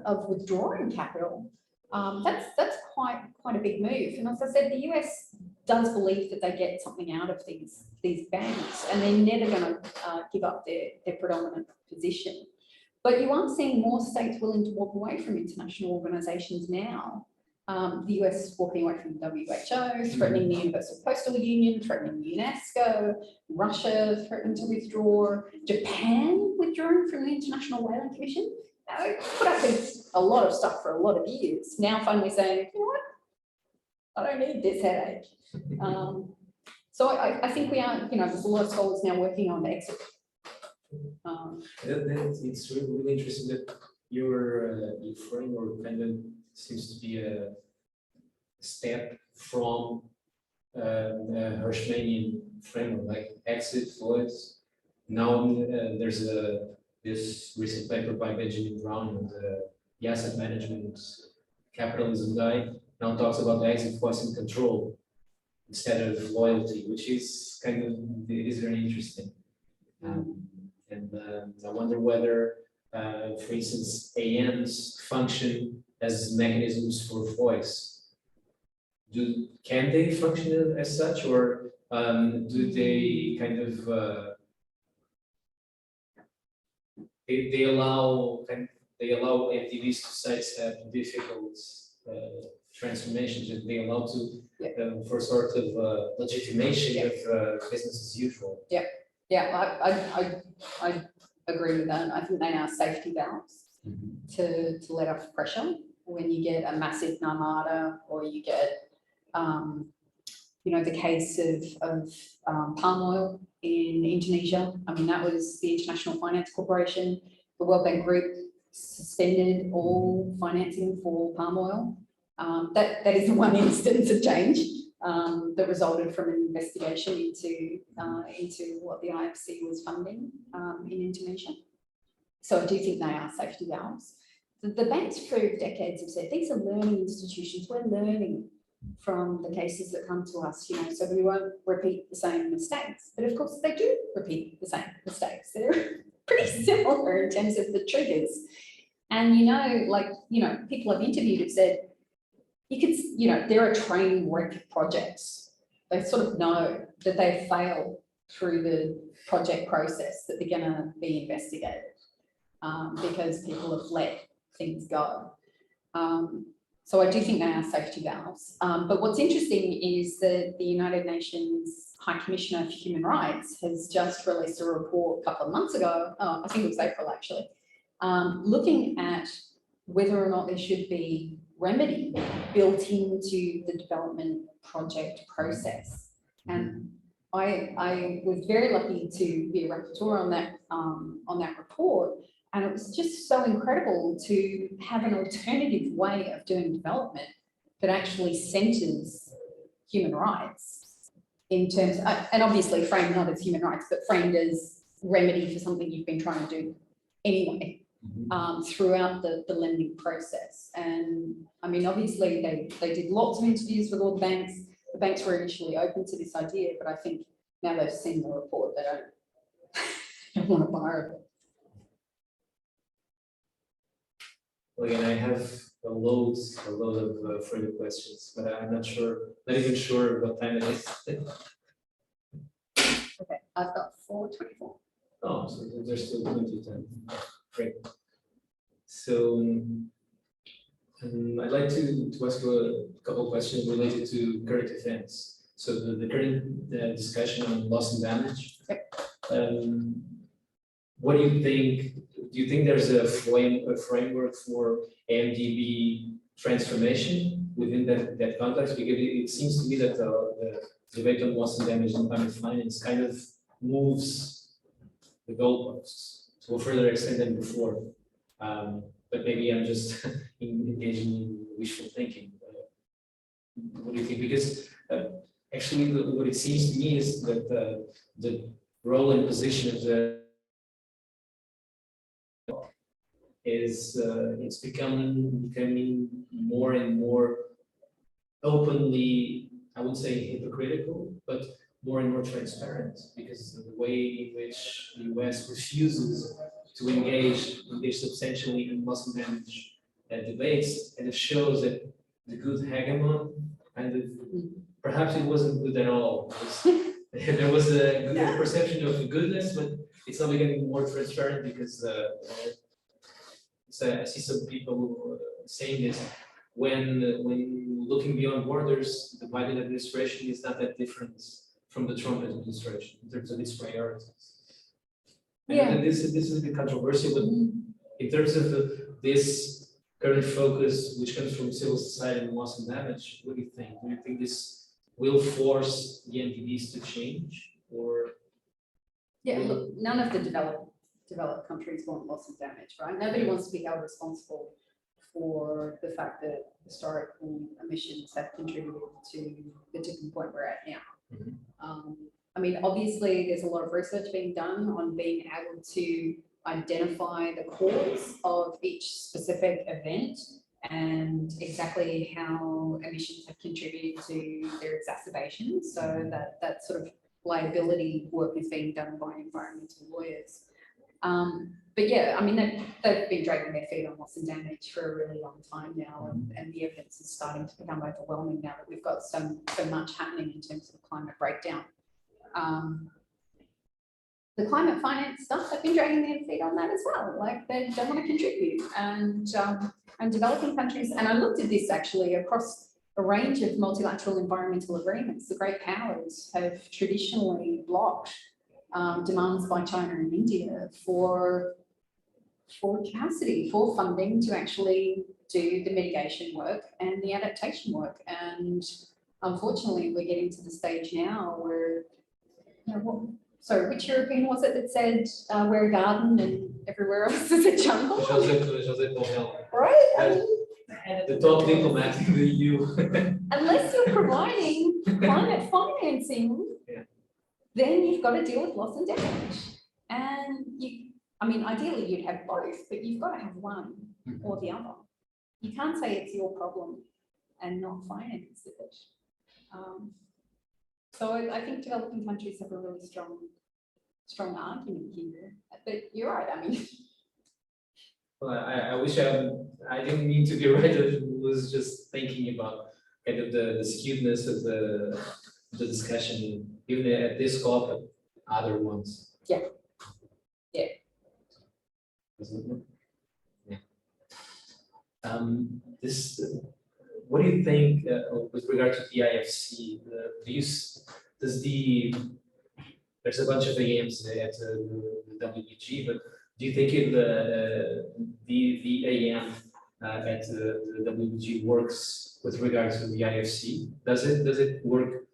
of withdrawing capital, that's quite a big move. And as I said, the US does believe that they get something out of these banks, and they're never going to give up their predominant position. But you are seeing more states willing to walk away from international organizations now. The US walking away from the WHO, threatening the Universal Postal Union, threatening UNESCO, Russia threatened to withdraw, Japan withdrawing from the International Whaling Commission. I put up with a lot of stuff for a lot of years. Now finally saying, you know what, I don't need this headache. So I think we are, you know, there's a lot of scholars now working on the exit.
It's really interesting that your framework kind of seems to be a step from Hirschmanian framework, like exit flows. Now there's this recent paper by Benjamin Brown, the asset management capitalism guy, now talks about exit flows and control instead of loyalty, which is kind of is very interesting. And I wonder whether, for instance, AMs function as mechanisms for voice. Can they function as such, or do they kind of they allow MDBs to sidestep difficult transformations, and they allow to for sort of legitimation of business as usual?
Yeah, I agree with that. I think they are safety valves to let off pressure when you get a massive narmada, or you get, you know, the case of palm oil in Indonesia. I mean, that was the International Finance Corporation. The World Bank Group suspended all financing for palm oil. That is one instance of change that resulted from an investigation into what the IFC was funding in Indonesia. So I do think they are safety valves. The banks for decades have said these are learning institutions. We're learning from the cases that come to us, you know, so we won't repeat the same mistakes. But of course, they do repeat the same mistakes. They're pretty similar in terms of the triggers. And, you know, like, you know, people I've interviewed have said, you could, you know, there are train wreck projects. They sort of know that they fail through the project process, that they're going to be investigated because people have let things go. So I do think they are safety valves. But what's interesting is that the United Nations High Commissioner for Human Rights has just released a report a couple of months ago, I think it was April actually, looking at whether or not there should be remedy built into the development project process. And I was very lucky to be a rapporteur on that report. And it was just so incredible to have an alternative way of doing development that actually centres human rights in terms, and obviously framed not as human rights, but framed as remedy for something you've been trying to do anyway, throughout the lending process. And I mean, obviously they did lots of interviews with all the banks. The banks were initially open to this idea, but I think now they've seen the report, they don't want to borrow it.
Well, again, I have a load of further questions, but I'm not even sure what time it is.
Okay, I've got 4:24.
Oh, so there's still plenty of time. Great. So I'd like to ask you a couple of questions related to current events. So the current discussion on loss and damage. What do you think? Do you think there's a framework for MDB transformation within that context? Because it seems to me that the debate on loss and damage in climate finance kind of moves the goalposts to a further extent than before. But maybe I'm just engaging in wishful thinking. What do you think? Because actually, what it seems to me is that the role and position of the it's becoming more and more openly, I wouldn't say hypocritical, but more and more transparent, because the way in which the US refuses to engage substantially in loss and damage debates, and it shows that the good hegemon kind of, perhaps it wasn't good at all. There was a good perception of goodness, but it's now becoming more transparent because so I see some people saying this, when looking beyond borders, the Biden administration is not that different from the Trump administration in terms of its priorities.
Yeah.
And this is a bit controversial, but in terms of this current focus, which comes from civil society and loss and damage, what do you think? Do you think this will force the NDBs to change, or?
Yeah, look, none of the developed countries want loss and damage, right? Nobody wants to be held responsible for the fact that historical emissions have contributed to the tipping point we're at now. I mean, obviously, there's a lot of research being done on being able to identify the cause of each specific event and exactly how emissions have contributed to their exacerbation. So that sort of liability work is being done by environmental lawyers. But yeah, I mean, they've been dragging their feet on loss and damage for a really long time now, and the evidence is starting to become overwhelming now that we've got so much happening in terms of climate breakdown. The climate finance stuff, they've been dragging their feet on that as well. Like they don't want to contribute, and developing countries. And I looked at this actually across a range of multilateral environmental agreements. The great powers have traditionally blocked demands by China and India for capacity, for funding to actually do the mitigation work and the adaptation work. And unfortunately, we're getting to the stage now where, sorry, which European was it that said we're a garden and everywhere else is a jungle?
José Borrell.
Right? I mean,
the top diplomat in the EU.
Unless you're providing climate financing, then you've got to deal with loss and damage. And I mean, ideally you'd have both, but you've got to have one or the other. You can't say it's your problem and not finance it. So I think developing countries have a really strong argument here. But you're right, I mean.
Well, I wish I didn't mean to be right. I was just thinking about kind of the skewedness of the discussion, even at this COP and other ones.
Yeah.
What do you think with regard to the IFC? There's a bunch of AMs at the WBG, but do you think the AM at the WBG works with regard to the IFC? Does it work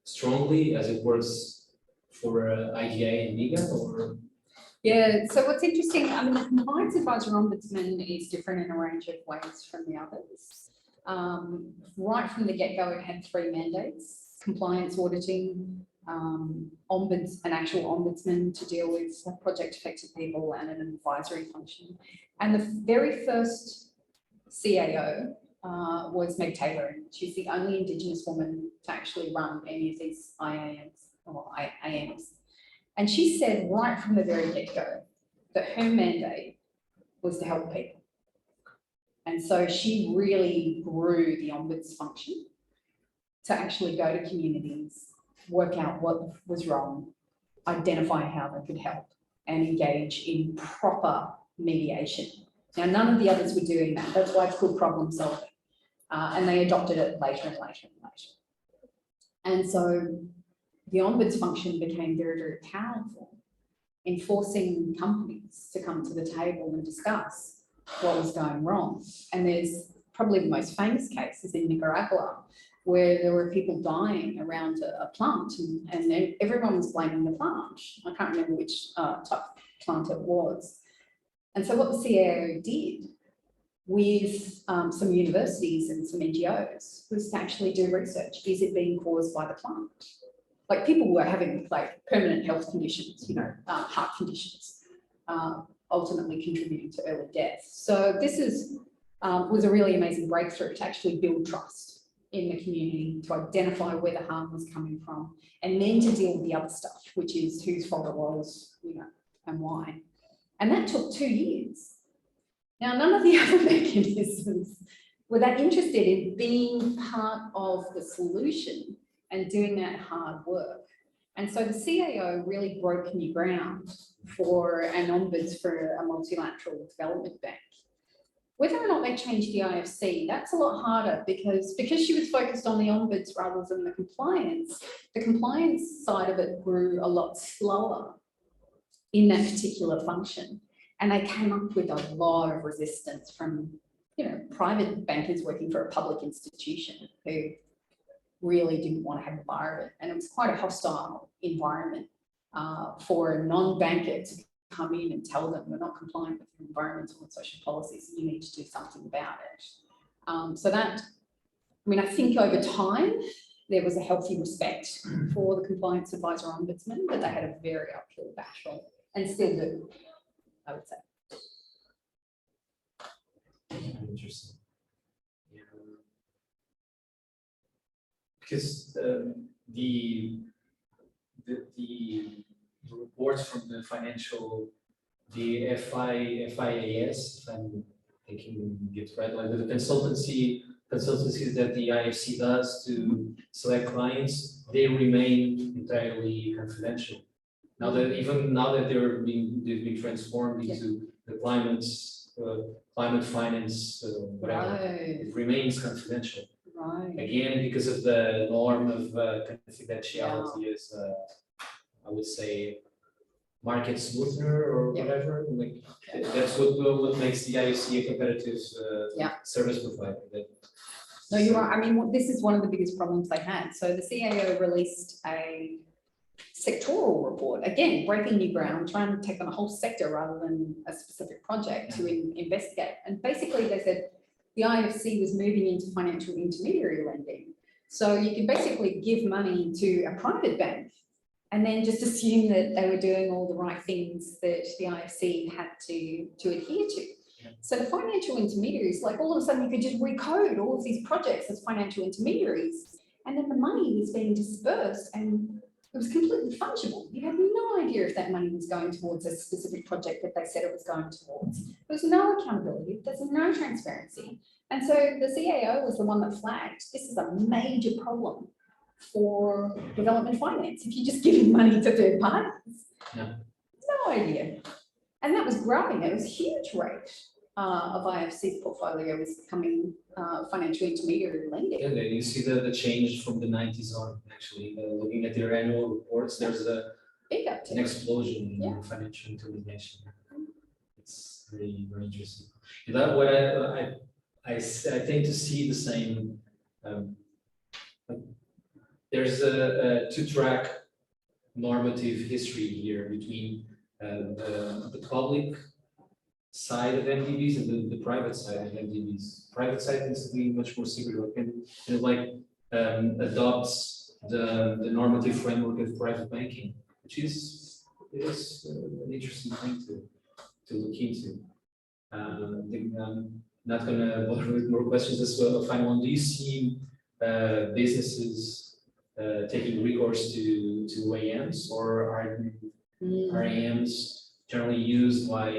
strongly as it works for IDA and MIGA, or?
Yeah, so what's interesting, I mean, the Compliance Advisor Ombudsman is different in a range of ways from the others. Right from the get-go, it had 3 mandates: compliance auditing, an actual ombudsman to deal with project-affected people, and an advisory function. And the very first CAO was Meg Taylor. She's the only Indigenous woman to actually run any of these IAMs or AMs. And she said right from the very get-go that her mandate was to help people. And so she really grew the ombuds function to actually go to communities, work out what was wrong, identify how they could help, and engage in proper mediation. Now, none of the others were doing that. That's why it's called problem solving. And they adopted it later and later and later. And so the ombuds function became very, very powerful in forcing companies to come to the table and discuss what was going wrong. And there's probably the most famous case is in Nicaragua, where there were people dying around a plant, and everyone was blaming the plant. I can't remember which type of plant it was. And so what the CAO did with some universities and some NGOs was to actually do research. Is it being caused by the plant? Like people were having like permanent health conditions, heart conditions, ultimately contributing to early death. So this was a really amazing breakthrough to actually build trust in the community, to identify where the harm was coming from, and then to deal with the other stuff, which is whose fault it was, and why. And that took 2 years. Now, none of the other mechanisms were that interested in being part of the solution and doing that hard work. And so the CAO really broke new ground for an ombuds for a multilateral development bank. Whether or not they changed the IFC, that's a lot harder because she was focused on the ombuds rather than the compliance side of it grew a lot slower in that particular function. And they came up with a lot of resistance from, private bankers working for a public institution who really didn't want to have a bar of it. And it was quite a hostile environment for a non-banker to come in and tell them we're not compliant with environmental and social policies and you need to do something about it. So that, I think over time, there was a healthy respect for the compliance advisor ombudsman, but they had a very uphill battle and still do, I would say.
Interesting. Yeah. Because the reports from the FIAS, if I'm thinking it right, like the consultancies that the IFC does to select clients, they remain entirely confidential. Now that they've been transformed into the climate finance, whatever,
Right.
it remains confidential.
Right.
Again, because of the norm of confidentiality is, I would say, market smoother or whatever. Like, that's what makes the IFC a competitive service provider.
No, you're right. This is one of the biggest problems they had. So the CAO released a sectoral report, again, breaking new ground, trying to take on a whole sector rather than a specific project to investigate. And basically they said the IFC was moving into financial intermediary lending. So you could basically give money to a private bank and then just assume that they were doing all the right things that the IFC had to adhere to. So the financial intermediaries, like all of a sudden you could just recode all of these projects as financial intermediaries, and then the money was being dispersed and it was completely fungible. You had no idea if that money was going towards a specific project that they said it was going towards. There was no accountability, there's no transparency. And so the CAO was the one that flagged, this is a major problem for development finance. If you're just giving money to third parties, no idea. And that was growing, it was a huge rate of IFC's portfolio was becoming financial intermediary lending.
Yeah, you see the change from the 90s on, actually. Looking at their annual reports, there's an explosion in financial intermediation. It's very, very interesting. That what I tend to see the same. There's a two-track normative history here between the public side of MDBs and the private side of MDBs. Private side tends to be much more secretive and adopts the normative framework of private banking, which is an interesting thing to look into. I think I'm not going to bother with more questions as well. Final one: do you see businesses taking recourse to AMs, or are AMs generally used by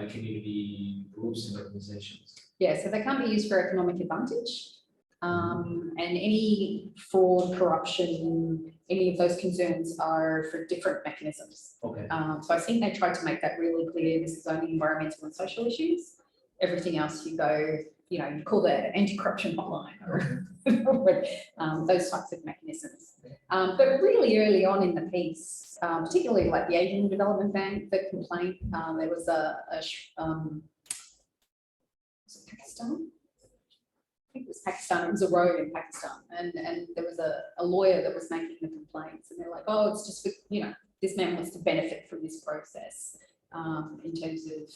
community groups and organizations?
Yeah, so they can't be used for economic advantage. And any fraud, corruption, any of those concerns are for different mechanisms.
Okay.
So I think they tried to make that really clear. This is only environmental and social issues. Everything else you go, you call that anti-corruption hotline or those types of mechanisms. But really early on in the piece, particularly like the Asian Development Bank, the complaint, there was was it Pakistan? I think it was Pakistan. It was a road in Pakistan, and there was a lawyer that was making the complaints, and they're like, oh, it's just this man wants to benefit from this process in terms of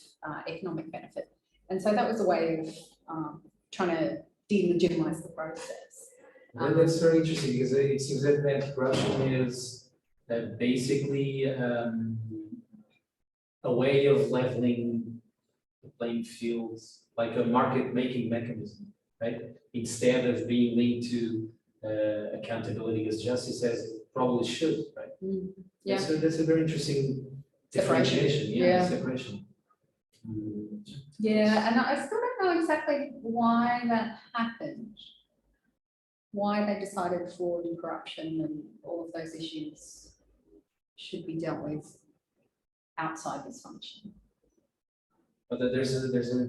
economic benefit, and so that was a way of trying to delegitimize the process.
That's very interesting, because it seems that anti-corruption is basically a way of leveling the playing field, like a market-making mechanism, right? Instead of being linked to accountability as justice, as it probably should, right?
Yeah,
that's a very interesting differentiation. Separation.
Yeah, and I still don't know exactly why that happened. Why they decided fraud and corruption and all of those issues should be dealt with outside this function.
But there's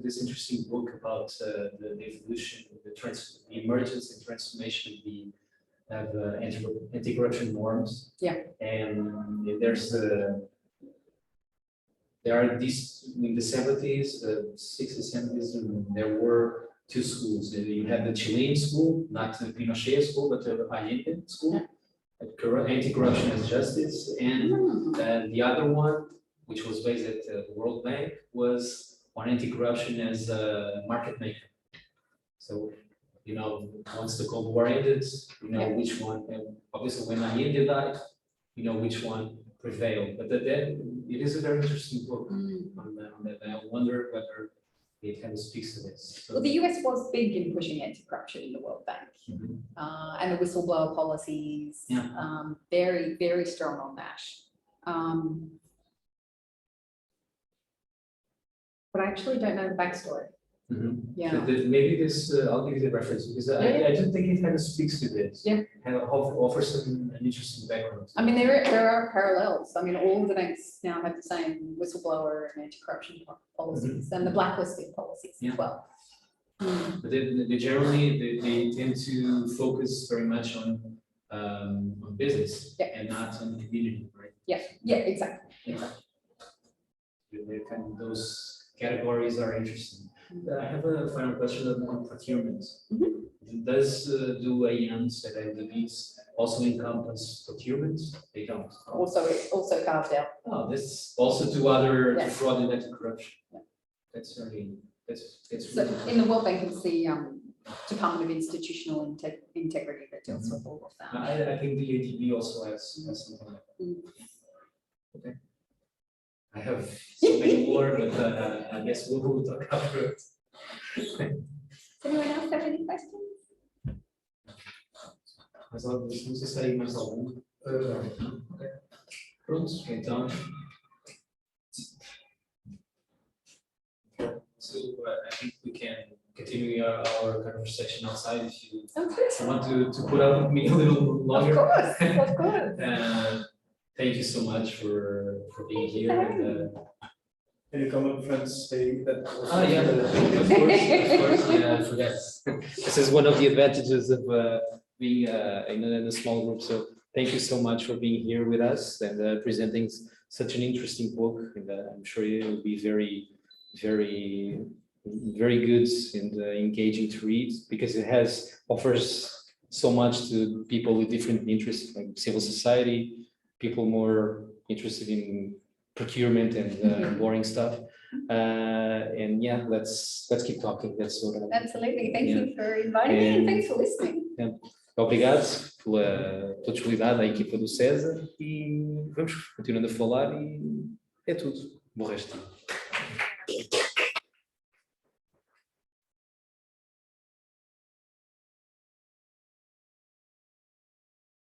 this interesting book about the evolution, the emergence and transformation of anti-corruption norms.
Yeah.
And there's there are these in the 70s, 60s, 70s, there were two schools. You had the Chilean school, not the Pinochet school, but the Allende school, anti-corruption as justice, and the other one, which was based at the World Bank, was on anti-corruption as a market maker. So, you know, once the Cold War ended, you know which one, and obviously when Allende died, you know which one prevailed. But then it is a very interesting book on that. I wonder whether it kind of speaks to this. So,
Well, the US was big in pushing anti-corruption in the World Bank, and the whistleblower policies, very, very strong on that. But I actually don't know the backstory. Yeah.
So maybe this, I'll give you the reference because I just think it kind of speaks to this.
Yeah.
And offers an interesting background.
I mean, there are parallels. I mean, all of the banks now have the same whistleblower and anti-corruption policies and the blacklisting policies as well.
But they generally they tend to focus very much on business and not on the community, right?
Yeah, exactly.
Kind of those categories are interesting. I have a final question on procurement. Does do AMs and MDBs also encompass procurement? They don't.
Also carved out.
Oh, this also to other
Yeah.
fraud and anti-corruption.
Yeah.
That's really that's
So
really
in the World Bank, it's the Department of Institutional Integrity that deals with all of that.
I think the ATB also has something like that. Okay. I have so many more, but I guess we'll talk after it.
Does anyone else have any questions?
Mas não sei se aí mais algum. Ok. Pronto, então. So I think we can continue our conversation outside if you want to put up with me a little longer.
Of course.
Thank you so much for being here.
Can you come up front and say that?
Yeah, of course, yeah, I forgot. This is one of the advantages of being in a small group. So thank you so much for being here with us and presenting such an interesting book. And I'm sure it will be very, very, very good and engaging to read because it offers so much to people with different interests, like civil society, people more interested in procurement and boring stuff. And yeah, let's keep talking. That's what
Absolutely. Thank you for inviting me and thanks for listening.
Obrigado pela disponibilidade da equipa do CESA e vamos continuando a falar e é tudo. Bom resto.